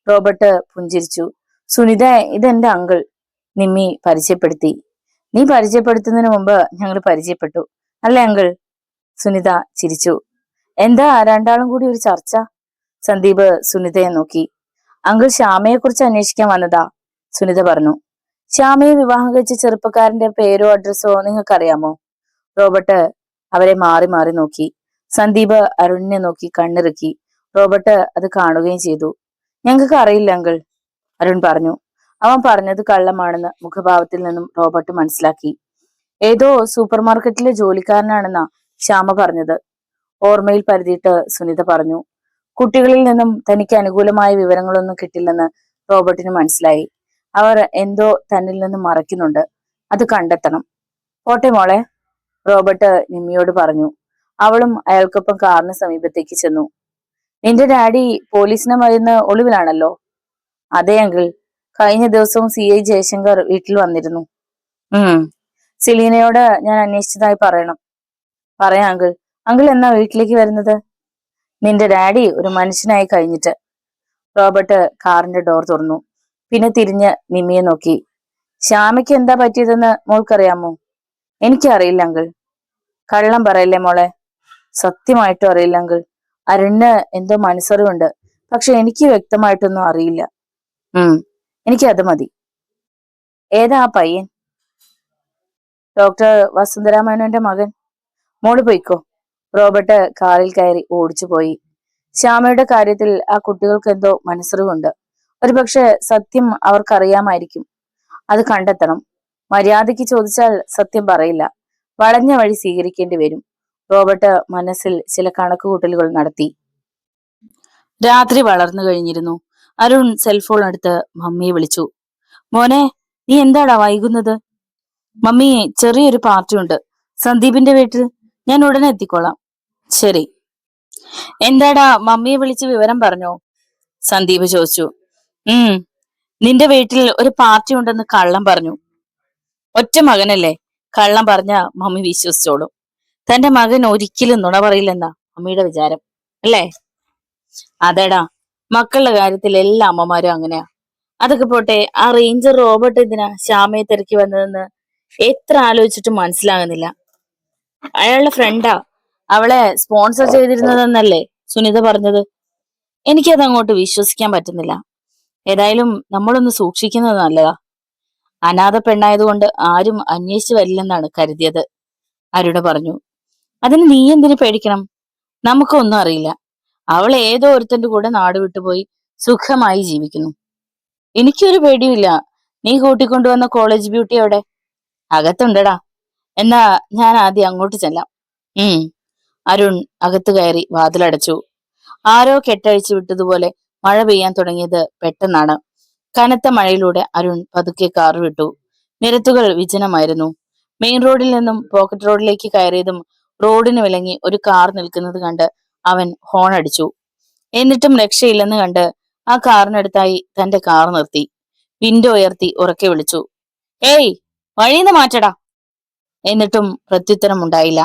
റോബർട്ട് പുഞ്ചിരിച്ചു. സുനിത, ഇതെന്റെ അങ്കിൾ. നിമ്മി പരിചയപ്പെടുത്തി. നീ പരിചയപ്പെടുത്തുന്നതിന് മുമ്പ് ഞങ്ങൾ പരിചയപ്പെട്ടു അല്ലേ അങ്കിൾ? സുനിത ചിരിച്ചു. എന്താ രണ്ടാളും കൂടി ഒരു ചർച്ച? സന്ദീപ് സുനിതയെ നോക്കി. അങ്കിൾ ശ്യാമയെ കുറിച്ച് അന്വേഷിക്കാൻ വന്നതാ, സുനിത പറഞ്ഞു. ശ്യാമയെ വിവാഹം കഴിച്ച ചെറുപ്പക്കാരന്റെ പേരോ അഡ്രസ്സോ നിങ്ങൾക്കറിയാമോ? റോബർട്ട് അവരെ മാറി മാറി നോക്കി. സന്ദീപ് അരുണിനെ നോക്കി കണ്ണിറുക്കി. റോബർട്ട് അത് കാണുകയും ചെയ്തു. ഞങ്ങൾക്ക് അറിയില്ല അങ്കിൾ, അരുൺ പറഞ്ഞു. അവൻ പറഞ്ഞത് കള്ളമാണെന്ന് മുഖഭാവത്തിൽ നിന്നും റോബർട്ട് മനസ്സിലാക്കി. ഏതോ സൂപ്പർ മാർക്കറ്റിലെ ജോലിക്കാരനാണെന്നാ ശ്യാമ പറഞ്ഞത്. ഓർമ്മയിൽ പരതിയിട്ട് സുനിത പറഞ്ഞു. കുട്ടികളിൽ നിന്നും തനിക്ക് അനുകൂലമായ വിവരങ്ങളൊന്നും കിട്ടില്ലെന്ന് റോബർട്ടിന് മനസ്സിലായി. അവർ എന്തോ തന്നിൽ നിന്നും മറയ്ക്കുന്നുണ്ട്. അത് കണ്ടെത്തണം. പോട്ടെ മോളെ, റോബർട്ട് നിമ്മിയോട് പറഞ്ഞു. അവളും അയാൾക്കൊപ്പം കാറിന് സമീപത്തേക്ക് ചെന്നു. നിന്റെ ഡാഡി പോലീസിനെ മരുന്ന് ഒളിവിലാണല്ലോ? അതെ അങ്കിൾ, കഴിഞ്ഞ ദിവസവും CI ജയശങ്കർ വീട്ടിൽ വന്നിരുന്നു. സെലീനയോട് ഞാൻ അന്വേഷിച്ചതായി പറയണം. പറയാം അങ്കിൾ. അങ്കിൾ എന്നാ വീട്ടിലേക്ക് വരുന്നത്? നിന്റെ ഡാഡി ഒരു മനുഷ്യനായി കഴിഞ്ഞിട്ട്. റോബർട്ട് കാറിന്റെ ഡോർ തുറന്നു. പിന്നെ തിരിഞ്ഞ് നിമ്മിയെ നോക്കി. ശ്യാമയ്ക്ക് എന്താ പറ്റിയതെന്ന് മോൾക്കറിയാമോ? എനിക്കറിയില്ല അങ്കിൾ. കള്ളം പറയല്ലേ മോളെ. സത്യമായിട്ടും അറിയില്ല അങ്കിൾ. അരുണിന് എന്തോ മനസ്സറിവുണ്ട്, പക്ഷെ എനിക്ക് വ്യക്തമായിട്ടൊന്നും അറിയില്ല. എനിക്കത് മതി. ഏതാ ആ പയ്യൻ? ഡോക്ടർ വസുന്ധരാമേനോന്റെ മകൻ. മോള് പോയിക്കോ. റോബർട്ട് കാറിൽ കയറി ഓടിച്ചു പോയി. ശ്യാമയുടെ കാര്യത്തിൽ ആ കുട്ടികൾക്ക് എന്തോ മനസ്സറിവുണ്ട്. ഒരുപക്ഷെ സത്യം അവർക്കറിയാമായിരിക്കും. അത് കണ്ടെത്തണം. മര്യാദയ്ക്ക് ചോദിച്ചാൽ സത്യം പറയില്ല, വളഞ്ഞ വഴി സ്വീകരിക്കേണ്ടി വരും. റോബർട്ട് മനസ്സിൽ ചില കണക്കുകൂട്ടലുകൾ നടത്തി. രാത്രി വളർന്നു കഴിഞ്ഞിരുന്നു. അരുൺ സെൽഫോൺ എടുത്ത് മമ്മിയെ വിളിച്ചു. മോനെ, നീ എന്താടാ വൈകുന്നത്? മമ്മി, ചെറിയൊരു പാർട്ടി ഉണ്ട് സന്ദീപിന്റെ വീട്ടിൽ, ഞാൻ ഉടനെ എത്തിക്കോളാം. ശരി. എന്താടാ മമ്മിയെ വിളിച്ച് വിവരം പറഞ്ഞോ? സന്ദീപ് ചോദിച്ചു. നിന്റെ വീട്ടിൽ ഒരു പാർട്ടി ഉണ്ടെന്ന് കള്ളം പറഞ്ഞു. ഒറ്റ മകനല്ലേ, കള്ളം പറഞ്ഞ മമ്മി വിശ്വസിച്ചോളും. തന്റെ മകൻ ഒരിക്കലും നുണ പറയില്ലെന്നാ മമ്മിയുടെ വിചാരം, അല്ലേ? അതെടാ, മക്കളുടെ കാര്യത്തിൽ എല്ലാ അമ്മമാരും അങ്ങനെയാ. അതൊക്കെ പോട്ടെ, ആ റേഞ്ചർ റോബർട്ട് എന്തിനാ ശ്യാമയെ തിരക്കി വന്നതെന്ന് എത്ര ആലോചിച്ചിട്ടും മനസ്സിലാകുന്നില്ല. അയാളുടെ ഫ്രണ്ടാ അവളെ സ്പോൺസർ ചെയ്തിരുന്നതെന്നല്ലേ സുനിത പറഞ്ഞത്. എനിക്കത് അങ്ങോട്ട് വിശ്വസിക്കാൻ പറ്റുന്നില്ല. ഏതായാലും നമ്മളൊന്ന് സൂക്ഷിക്കുന്നത് നല്ലതാ. അനാഥ പെണ്ണായതുകൊണ്ട് ആരും അന്വേഷിച്ചു വരില്ലെന്നാണ് കരുതിയത്, അരുണ പറഞ്ഞു. അതിന് നീ എന്തിനു പേടിക്കണം? നമുക്കൊന്നും അറിയില്ല. അവൾ ഏതോ ഒരുത്തന്റെ കൂടെ നാട് വിട്ടുപോയി സുഖമായി ജീവിക്കുന്നു. എനിക്കൊരു പേടിയില്ല. നീ കൂട്ടിക്കൊണ്ടുവന്ന കോളേജ് ബ്യൂട്ടി അവിടെ? അകത്തുണ്ടടാ. എന്നാ ഞാൻ ആദ്യം അങ്ങോട്ട് ചെല്ലാം. അരുൺ അകത്ത് കയറി വാതിലടച്ചു. ആരോ കെട്ടഴിച്ചു വിട്ടതുപോലെ മഴ പെയ്യാൻ തുടങ്ങിയത് പെട്ടെന്നാണ്. കനത്ത മഴയിലൂടെ അരുൺ പതുക്കെ കാർ വിട്ടു. നിരത്തുകൾ വിജനമായിരുന്നു. മെയിൻ റോഡിൽ നിന്നും പോക്കറ്റ് റോഡിലേക്ക് കയറിയതും റോഡിന് വിലങ്ങി ഒരു കാർ നിൽക്കുന്നത് കണ്ട് അവൻ ഹോൺ അടിച്ചു. എന്നിട്ടും രക്ഷയില്ലെന്ന് കണ്ട് ആ കാറിനടുത്തായി തന്റെ കാർ നിർത്തി. വിൻഡോ ഉയർത്തി ഉറക്കെ വിളിച്ചു, ഏയ്, വഴിന്ന് മാറ്റടാ. എന്നിട്ടും പ്രത്യുത്തരം ഉണ്ടായില്ല.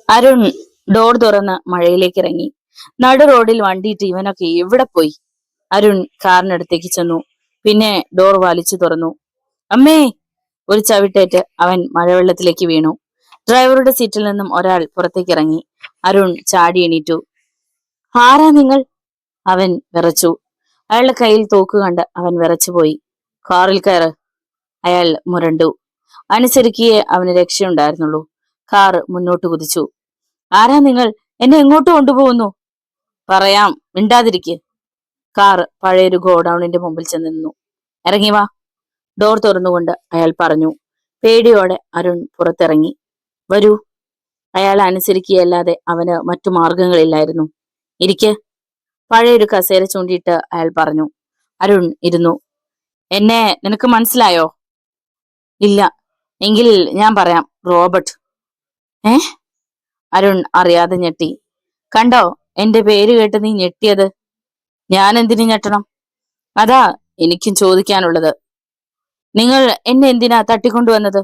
അരുൺ ഡോർ തുറന്ന് മഴയിലേക്ക് ഇറങ്ങി. നടു റോഡിൽ വണ്ടിയിട്ട് ഇവനൊക്കെ എവിടെ പോയി? അരുൺ കാറിനടുത്തേക്ക് ചെന്നു. പിന്നെ ഡോർ വലിച്ചു തുറന്നു. അമ്മേ! ഒരു ചവിട്ടേറ്റ് അവൻ മഴവെള്ളത്തിലേക്ക് വീണു. ഡ്രൈവറുടെ സീറ്റിൽ നിന്നും ഒരാൾ പുറത്തേക്ക് ഇറങ്ങി. അരുൺ ചാടി എണീറ്റു. ആരാ നിങ്ങൾ? അവൻ വിറച്ചു. അയാളുടെ കയ്യിൽ തോക്ക് കണ്ട് അവൻ വിറച്ചുപോയി. കാറിൽ കയറ്, അയാൾ മുരണ്ടു. അനുസരിക്കേ അവന് രക്ഷയുണ്ടായിരുന്നുള്ളൂ. കാർ മുന്നോട്ട് കുതിച്ചു. ആരാ നിങ്ങൾ? എന്നെ എങ്ങോട്ട് കൊണ്ടുപോകുന്നു? പറയാം, മിണ്ടാതിരിക്കെ. കാർ പഴയൊരു ഗോഡൌണിന്റെ മുമ്പിൽ ചെന്ന് നിന്നു. ഇറങ്ങി വാ, ഡോർ തുറന്നുകൊണ്ട് അയാൾ പറഞ്ഞു. പേടിയോടെ അരുൺ പുറത്തിറങ്ങി. വരൂ. അയാൾ അനുസരിക്കുകയല്ലാതെ അവന് മറ്റു മാർഗങ്ങളില്ലായിരുന്നു. ഇരിക്ക്, പഴയൊരു കസേര ചൂണ്ടിയിട്ട് അയാൾ പറഞ്ഞു. അരുൺ ഇരുന്നു. എന്നെ നിനക്ക് മനസ്സിലായോ? ഇല്ല. എങ്കിൽ ഞാൻ പറയാം, റോബർട്ട്. അരുൺ അറിയാതെ ഞെട്ടി. കണ്ടോ എന്റെ പേര് കേട്ട് നീ ഞെട്ടിയത്? ഞാൻ എന്തിനു ഞെട്ടണം? അതാ എനിക്കും ചോദിക്കാനുള്ളത്. നിങ്ങൾ എന്നെ എന്തിനാ തട്ടിക്കൊണ്ടുവന്നത്?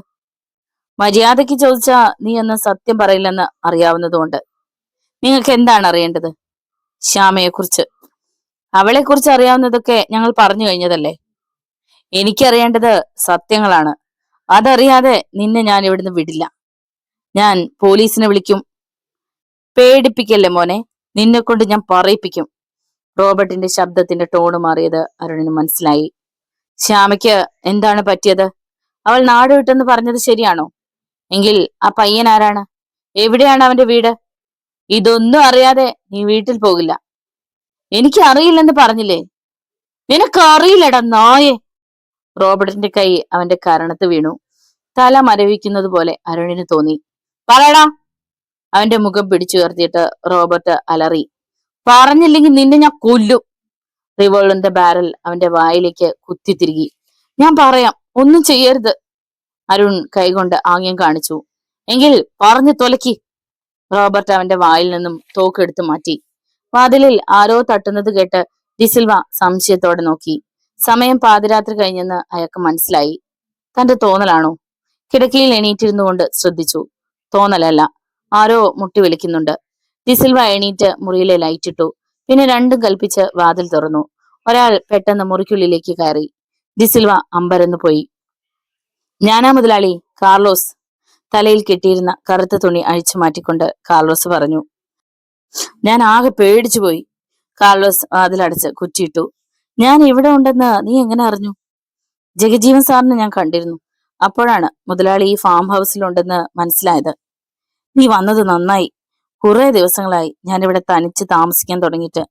മര്യാദയ്ക്ക് ചോദിച്ചാ നീ ഒന്നും സത്യം പറയില്ലെന്ന് അറിയാവുന്നതുകൊണ്ട്. നിങ്ങൾക്ക് എന്താണ് അറിയേണ്ടത്? ശ്യാമയെക്കുറിച്ച്. അവളെക്കുറിച്ച് അറിയാവുന്നതൊക്കെ ഞങ്ങൾ പറഞ്ഞു കഴിഞ്ഞതല്ലേ. എനിക്കറിയേണ്ടത് സത്യങ്ങളാണ്. അതറിയാതെ നിന്നെ ഞാൻ ഇവിടുന്ന് വിടില്ല. ഞാൻ പോലീസിനെ വിളിക്കും. പേടിപ്പിക്കല്ലേ മോനെ, നിന്നെ കൊണ്ട് ഞാൻ പറയിപ്പിക്കും. റോബർട്ടിന്റെ ശബ്ദത്തിന്റെ ടോണ് മാറിയത് അരുണിന് മനസ്സിലായി. ശ്യാമയ്ക്ക് എന്താണ് പറ്റിയത്? അവൾ നാട് വിട്ടെന്ന് പറഞ്ഞത് ശരിയാണോ? എങ്കിൽ ആ പയ്യൻ ആരാണ്? എവിടെയാണ് അവന്റെ വീട്? ഇതൊന്നും അറിയാതെ നീ വീട്ടിൽ പോകില്ല. എനിക്ക് അറിയില്ലെന്ന് പറഞ്ഞില്ലേ? നിനക്ക് അറിയില്ലടാ നായെ. റോബർട്ടിന്റെ കൈ അവന്റെ കരണത്ത് വീണു. തല മരവിക്കുന്നത് പോലെ അരുണിന് തോന്നി. പറയടാ. അവന്റെ മുഖം പിടിച്ചുയർത്തിയിട്ട് റോബർട്ട് അലറി. പറഞ്ഞില്ലെങ്കിൽ നിന്നെ ഞാൻ കൊല്ലും. റിവോൾവറിന്റെ ബാരൽ അവന്റെ വായിലേക്ക് കുത്തിത്തിരുകി. ഞാൻ പറയാം, ഒന്നും ചെയ്യരുത്. അരുൺ കൈകൊണ്ട് ആംഗ്യം കാണിച്ചു. എങ്കിൽ പറഞ്ഞു തൊലക്കി. റോബർട്ട് അവന്റെ വായിൽ നിന്നും തോക്കെടുത്ത് മാറ്റി. വാതിലിൽ ആരോ തട്ടുന്നത് കേട്ട് ഡിസിൽവ സംശയത്തോടെ നോക്കി. സമയം പാതിരാത്രി കഴിഞ്ഞെന്ന് അയാൾക്ക് മനസ്സിലായി. തന്റെ തോന്നലാണോ? കിടക്കയിൽ എണീറ്റിരുന്നു കൊണ്ട് ശ്രദ്ധിച്ചു. തോന്നലല്ല, ആരോ മുട്ടി വിളിക്കുന്നുണ്ട്. ഡിസിൽവ എണീറ്റ് മുറിയിലെ ലൈറ്റ് ഇട്ടു. പിന്നെ രണ്ടും കൽപ്പിച്ച് വാതിൽ തുറന്നു. ഒരാൾ പെട്ടെന്ന് മുറിക്കുള്ളിലേക്ക് കയറി. ഡിസിൽവ അമ്പരന്ന് പോയി. ഞാനാ മുതലാളി, കാർലോസ്. തലയിൽ കെട്ടിയിരുന്ന കറുത്ത തുണി അഴിച്ചു മാറ്റിക്കൊണ്ട് കാർലോസ് പറഞ്ഞു. ഞാൻ ആകെ പേടിച്ചു പോയി. കാർലോസ് വാതിലടച്ച് കുറ്റിയിട്ടു. ഞാൻ ഇവിടെ ഉണ്ടെന്ന് നീ എങ്ങനെ അറിഞ്ഞു? ജഗജീവൻ സാറിന് ഞാൻ കണ്ടിരുന്നു. അപ്പോഴാണ് മുതലാളി ഈ ഫാം ഹൗസിലുണ്ടെന്ന് മനസ്സിലായത്. നീ വന്നത് നന്നായി. കുറെ ദിവസങ്ങളായി ഞാനിവിടെ തനിച്ച് താമസിക്കാൻ തുടങ്ങിയിട്ട്.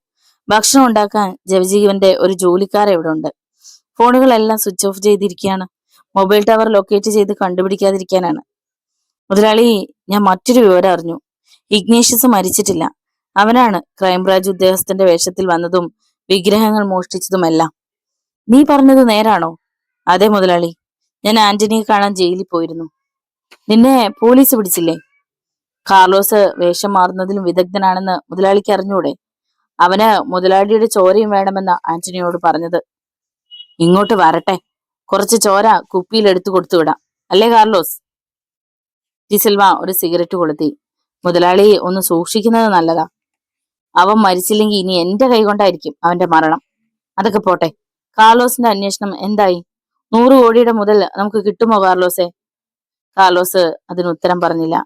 ഭക്ഷണം ഉണ്ടാക്കാൻ ജവജീവന്റെ ഒരു ജോലിക്കാരൻ ഇവിടെ ഉണ്ട്. ഫോണുകളെല്ലാം സ്വിച്ച് ഓഫ് ചെയ്തിരിക്കുകയാണ്. മൊബൈൽ ടവർ ലൊക്കേറ്റ് ചെയ്ത് കണ്ടുപിടിക്കാതിരിക്കാനാണ്. മുതലാളി, ഞാൻ മറ്റൊരു വിവരം അറിഞ്ഞു. ഇഗ്നേഷ്യസ് മരിച്ചിട്ടില്ല. അവനാണ് ക്രൈംബ്രാഞ്ച് ഉദ്യോഗസ്ഥന്റെ വേഷത്തിൽ വന്നതും വിഗ്രഹങ്ങൾ മോഷ്ടിച്ചതുമെല്ലാം. നീ പറഞ്ഞത് നേരാണോ? അതെ മുതലാളി, ഞാൻ ആന്റണിയെ കാണാൻ ജയിലിൽ പോയിരുന്നു. നിന്നെ പോലീസ് പിടിച്ചില്ലേ? കാർലോസ് വേഷം മാറുന്നതിലും വിദഗ്ധനാണെന്ന് മുതലാളിക്ക് അറിഞ്ഞൂടെ? അവന് മുതലാളിയുടെ ചോരയും വേണമെന്ന ആന്റണിയോട് പറഞ്ഞത്. ഇങ്ങോട്ട് വരട്ടെ, കുറച്ച് ചോര കുപ്പിയിൽ എടുത്തു കൊടുത്തുവിടാം, അല്ലേ കാർലോസ്? ഡിസിൽവ ഒരു സിഗരറ്റ് കൊളുത്തി. മുതലാളി ഒന്ന് സൂക്ഷിക്കുന്നത് നല്ലതാ. അവൻ മരിച്ചില്ലെങ്കിൽ ഇനി എന്റെ കൈകൊണ്ടായിരിക്കും അവന്റെ മരണം. അതൊക്കെ പോട്ടെ, കാർലോസിന്റെ അന്വേഷണം എന്തായി? 100 കോടിയുടെ മുതൽ നമുക്ക് കിട്ടുമോ കാർലോസെ? കാർലോസ് അതിന് ഉത്തരം പറഞ്ഞില്ല.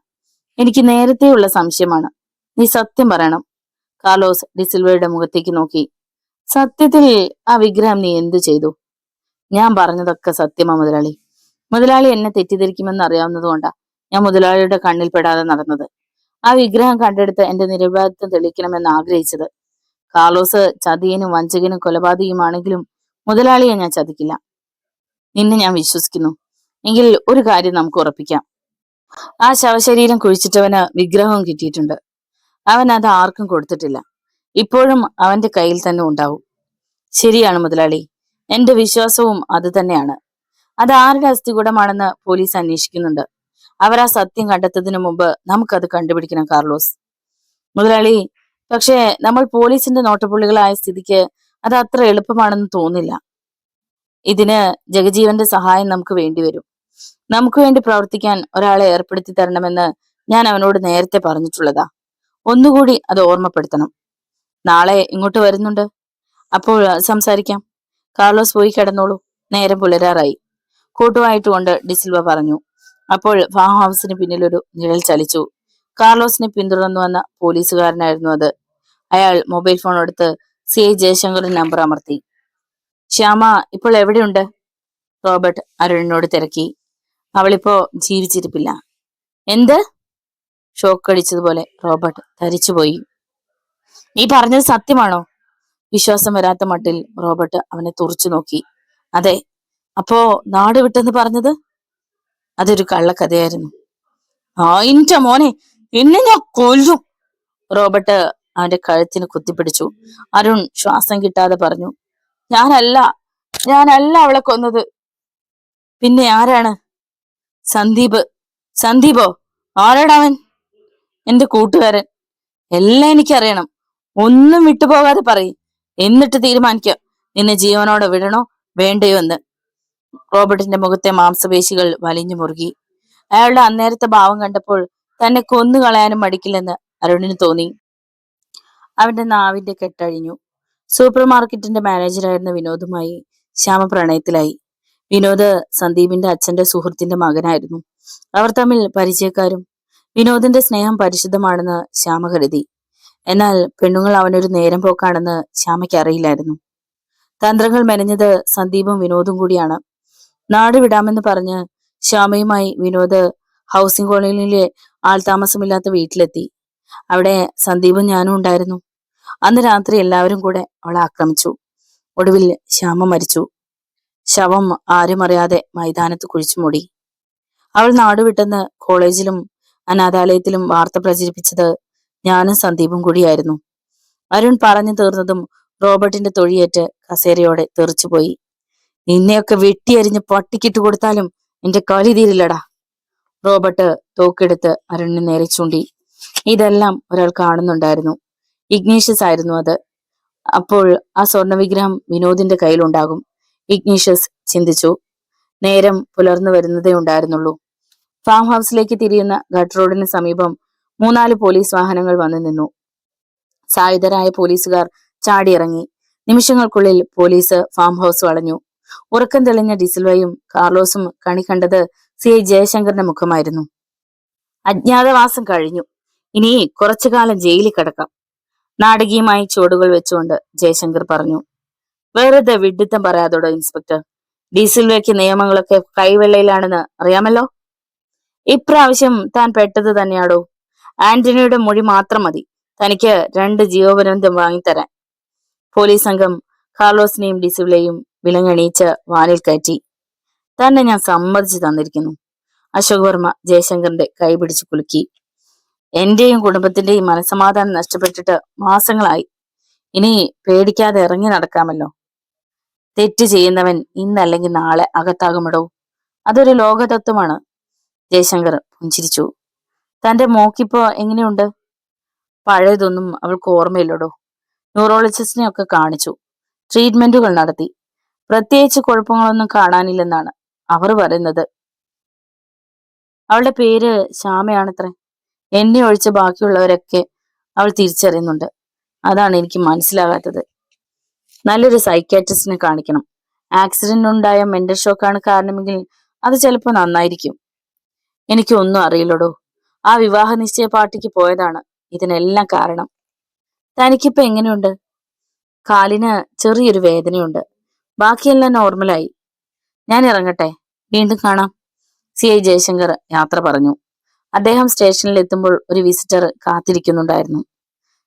എനിക്ക് നേരത്തെയുള്ള സംശയമാണ്. നീ സത്യം പറയണം. കാർലോസ് ഡിസിൽവയുടെ മുഖത്തേക്ക് നോക്കി. സത്യത്തിൽ ആ വിഗ്രഹം നീ എന്തു ചെയ്തു? ഞാൻ പറഞ്ഞതൊക്കെ സത്യമാ മുതലാളി. മുതലാളി എന്നെ തെറ്റിദ്ധരിക്കുമെന്ന് അറിയാവുന്നതുകൊണ്ടാ ഞാൻ മുതലാളിയുടെ കണ്ണിൽ പെടാതെ നടന്നത്. ആ വിഗ്രഹം കണ്ടെടുത്ത് എന്റെ നിരപരാധിത്വം തെളിയിക്കണമെന്ന് ആഗ്രഹിച്ചത്. കാർലോസ് ചതിയനും വഞ്ചകനും കൊലപാതകയുമാണെങ്കിലും മുതലാളിയെ ഞാൻ ചതിക്കില്ല. നിന്നെ ഞാൻ വിശ്വസിക്കുന്നു. എങ്കിൽ ഒരു കാര്യം നമുക്ക് ഉറപ്പിക്കാം. ആ ശവശരീരം കുഴിച്ചിട്ടവന് വിഗ്രഹവും കിട്ടിയിട്ടുണ്ട്. അവൻ അത് ആർക്കും കൊടുത്തിട്ടില്ല. ഇപ്പോഴും അവന്റെ കയ്യിൽ തന്നെ ഉണ്ടാവും. ശരിയാണ് മുതലാളി, എന്റെ വിശ്വാസവും അത് തന്നെയാണ്. അത് ആരുടെ അസ്ഥികൂടമാണെന്ന് പോലീസ് അന്വേഷിക്കുന്നുണ്ട്. അവർ ആ സത്യം കണ്ടെത്തുന്നതിന് മുമ്പ് നമുക്കത് കണ്ടുപിടിക്കണം കാർലോസ്. മുതലാളി, പക്ഷേ നമ്മൾ പോലീസിന്റെ നോട്ടപ്പുള്ളികളായ സ്ഥിതിക്ക് അത് അത്ര എളുപ്പമാണെന്ന് തോന്നില്ല. ഇതിന് ജഗജീവന്റെ സഹായം നമുക്ക് വേണ്ടിവരും. നമുക്ക് വേണ്ടി പ്രവർത്തിക്കാൻ ഒരാളെ ഏർപ്പെടുത്തി തരണമെന്ന് ഞാൻ അവനോട് നേരത്തെ പറഞ്ഞിട്ടുള്ളതാ. ഒന്നുകൂടി അത് ഓർമ്മപ്പെടുത്തണം. നാളെ ഇങ്ങോട്ട് വരുന്നുണ്ട്, അപ്പോൾ സംസാരിക്കാം. കാർലോസ് പോയി കിടന്നോളൂ, നേരം പുലരാറായി. കൂട്ടുവായിട്ടുകൊണ്ട് ഡിസിൽവ പറഞ്ഞു. അപ്പോൾ ഫാം ഹൗസിന് പിന്നിൽ ഒരു നിഴൽ ചലിച്ചു. കാർലോസിനെ പിന്തുടർന്നു വന്ന പോലീസുകാരനായിരുന്നു അത്. അയാൾ മൊബൈൽ ഫോൺ എടുത്ത് CI ജയശങ്കറിന്റെ നമ്പർ അമർത്തി. ശ്യാമ ഇപ്പോൾ എവിടെയുണ്ട്? റോബർട്ട് അരുണിനോട് തിരക്കി. അവളിപ്പോ ജീവിച്ചിരിപ്പില്ല. എന്ത്? ഷോക്ക് അടിച്ചതുപോലെ റോബർട്ട് ധരിച്ചുപോയി. നീ പറഞ്ഞത് സത്യമാണോ? വിശ്വാസം വരാത്ത മട്ടിൽ റോബർട്ട് അവനെ തുറച്ചു നോക്കി. അതെ. അപ്പോ നാട് വിട്ടെന്ന് പറഞ്ഞത്? അതൊരു കള്ളക്കഥയായിരുന്നു. ഇന്റെ മോനെ, എന്നെ ഞാൻ കൊല്ലും! റോബർട്ട് അവന്റെ കഴുത്തിന് കുത്തിപ്പിടിച്ചു. അരുൺ ശ്വാസം കിട്ടാതെ പറഞ്ഞു. ഞാനല്ല അവളെ കൊന്നത്. പിന്നെ ആരാണ്? സന്ദീപ്. സന്ദീപോ? ആരാടവൻ? എന്റെ കൂട്ടുകാരൻ. എല്ലാം എനിക്കറിയണം. ഒന്നും വിട്ടുപോകാതെ പറയും, എന്നിട്ട് തീരുമാനിക്കാം നിന്നെ ജീവനോടെ വിടണോ വേണ്ടയോ എന്ന്. റോബർട്ടിന്റെ മുഖത്തെ മാംസപേശികൾ വലിഞ്ഞു മുറുകി. അയാളുടെ അന്നേരത്തെ ഭാവം കണ്ടപ്പോൾ തന്നെ കൊന്നുകളയാനും മടിക്കില്ലെന്ന് അരുണിന് തോന്നി. അവന്റെ നാവിന്റെ കെട്ടഴിഞ്ഞു. സൂപ്പർ മാർക്കറ്റിന്റെ മാനേജറായിരുന്ന വിനോദുമായി ശ്യാമ പ്രണയത്തിലായി. വിനോദ് സന്ദീപിന്റെ അച്ഛന്റെ സുഹൃത്തിന്റെ മകനായിരുന്നു. അവർ തമ്മിൽ പരിചയക്കാരും. വിനോദിന്റെ സ്നേഹം പരിശുദ്ധമാണെന്ന് ശ്യാമ കരുതി. എന്നാൽ പെണ്ണുങ്ങൾ അവനൊരു നേരം പോക്കാണെന്ന് ശ്യാമയ്ക്ക് അറിയില്ലായിരുന്നു. തന്ത്രങ്ങൾ മെനഞ്ഞത് സന്ദീപും വിനോദും കൂടിയാണ്. നാട് വിടാമെന്ന് പറഞ്ഞ് ശ്യാമയുമായി വിനോദ് ഹൗസിംഗ് കോളനിയിലെ ആൾതാമസമില്ലാത്ത വീട്ടിലെത്തി. അവിടെ സന്ദീപും ഞാനും ഉണ്ടായിരുന്നു. അന്ന് രാത്രി എല്ലാവരും കൂടെ അവളെ ആക്രമിച്ചു. ഒടുവിൽ ശ്യാമ മരിച്ചു. ശവം ആരും അറിയാതെ മൈതാനത്ത് കുഴിച്ചു മൂടി. അവൾ നാടുവിട്ടെന്ന് കോളേജിലും അനാഥാലയത്തിലും വാർത്ത പ്രചരിപ്പിച്ചത് ഞാനും സന്ദീപും കൂടിയായിരുന്നു. അരുൺ പറഞ്ഞു തീർന്നതും റോബർട്ടിന്റെ തൊഴിയേറ്റ് കസേരയോടെ തെറിച്ചുപോയി. നിന്നെയൊക്കെ വെട്ടിയരിഞ്ഞ് പട്ടിക്കിട്ട് കൊടുത്താലും എന്റെ കളി തീരില്ലടാ. റോബർട്ട് തോക്കെടുത്ത് അരുണിന് നേരെ ചൂണ്ടി. ഇതെല്ലാം ഒരാൾ കാണുന്നുണ്ടായിരുന്നു. ഇഗ്നീഷ്യസ് ആയിരുന്നു അത്. അപ്പോൾ ആ സ്വർണ്ണ വിഗ്രഹം വിനോദിന്റെ കയ്യിലുണ്ടാകും. ഇഗ്നീഷ്യസ് ചിന്തിച്ചു. നേരം പുലർന്നു വരുന്നതേ ഉണ്ടായിരുന്നുള്ളൂ. ഫാം ഹൗസിലേക്ക് തിരിയുന്ന ഗട്ട് റോഡിന് സമീപം 3-4 പോലീസ് വാഹനങ്ങൾ വന്നു നിന്നു. സായുധരായ പോലീസുകാർ ചാടിയിറങ്ങി. നിമിഷങ്ങൾക്കുള്ളിൽ പോലീസ് ഫാം ഹൗസ് വളഞ്ഞു. ഉറക്കം തെളിഞ്ഞ ഡിസിൽവയും കാർലോസും കണി കണ്ടത് CI ജയശങ്കറിന്റെ മുഖമായിരുന്നു. അജ്ഞാതവാസം കഴിഞ്ഞു, ഇനി കുറച്ചു കാലം ജയിലിൽ കിടക്കാം. നാടകീയമായി ചുവടുകൾ വെച്ചുകൊണ്ട് ജയശങ്കർ പറഞ്ഞു. വെറുതെ വിഡ്ഢിത്തം പറയാതോടോ ഇൻസ്പെക്ടർ. ഡിസിൽവയ്ക്ക് നിയമങ്ങളൊക്കെ കൈവെള്ളയിലാണെന്ന് അറിയാമല്ലോ. ഇപ്രാവശ്യം താൻ പെട്ടത് തന്നെയാടോ. ആന്റണിയുടെ മൊഴി മാത്രം മതി തനിക്ക് 2 ജീവപര്യന്തം വാങ്ങിത്തരാൻ. പോലീസ് സംഘം കാർലോസിനെയും ഡിസിവിലെയും വിലങ്ങണീച്ച് വാനിൽ കയറ്റി. തന്നെ ഞാൻ സമ്മതിച്ചു തന്നിരിക്കുന്നു. അശോക് വർമ്മ ജയശങ്കറിന്റെ കൈ പിടിച്ചു കുലുക്കി. എന്റെയും കുടുംബത്തിന്റെയും മനസമാധാനം നഷ്ടപ്പെട്ടിട്ട് മാസങ്ങളായി. ഇനി പേടിക്കാതെ ഇറങ്ങി നടക്കാമല്ലോ. തെറ്റ് ചെയ്യുന്നവൻ ഇന്നല്ലെങ്കിൽ നാളെ അകത്താകുമിടോ. അതൊരു ലോകതത്വമാണ്. ജയശങ്കർ പുഞ്ചിരിച്ചു. തന്റെ മോക്കിപ്പോ എങ്ങനെയുണ്ട്? പഴയതൊന്നും അവൾക്ക് ഓർമ്മയില്ലടോ. ന്യൂറോളജിസ്റ്റിനെ ഒക്കെ കാണിച്ചു, ട്രീറ്റ്മെന്റുകൾ നടത്തി. പ്രത്യേകിച്ച് കുഴപ്പങ്ങളൊന്നും കാണാനില്ലെന്നാണ് അവർ പറയുന്നത്. അവളുടെ പേര് ശ്യാമയാണത്രേ. എന്നെ ഒഴിച്ച് ബാക്കിയുള്ളവരൊക്കെ അവൾ തിരിച്ചറിയുന്നുണ്ട്. അതാണ് എനിക്ക് മനസ്സിലാകാത്തത്. നല്ലൊരു സൈക്യാട്രിസ്റ്റിനെ കാണിക്കണം. ആക്സിഡന്റ് ഉണ്ടായ മെന്റൽ ഷോക്കാണ് കാരണമെങ്കിൽ അത് ചിലപ്പോൾ നന്നായിരിക്കും. എനിക്കൊന്നും അറിയില്ലടോ. ആ വിവാഹ നിശ്ചയ പാർട്ടിക്ക് പോയതാണ് ഇതിനെല്ലാം കാരണം. തനിക്കിപ്പോ എങ്ങനെയുണ്ട്? കാലിന് ചെറിയൊരു വേദനയുണ്ട്. ബാക്കിയെല്ലാം നോർമലായി. ഞാൻ ഇറങ്ങട്ടെ, വീണ്ടും കാണാം. CI ജയശങ്കർ യാത്ര പറഞ്ഞു. അദ്ദേഹം സ്റ്റേഷനിൽ എത്തുമ്പോൾ ഒരു വിസിറ്റർ കാത്തിരിക്കുന്നുണ്ടായിരുന്നു.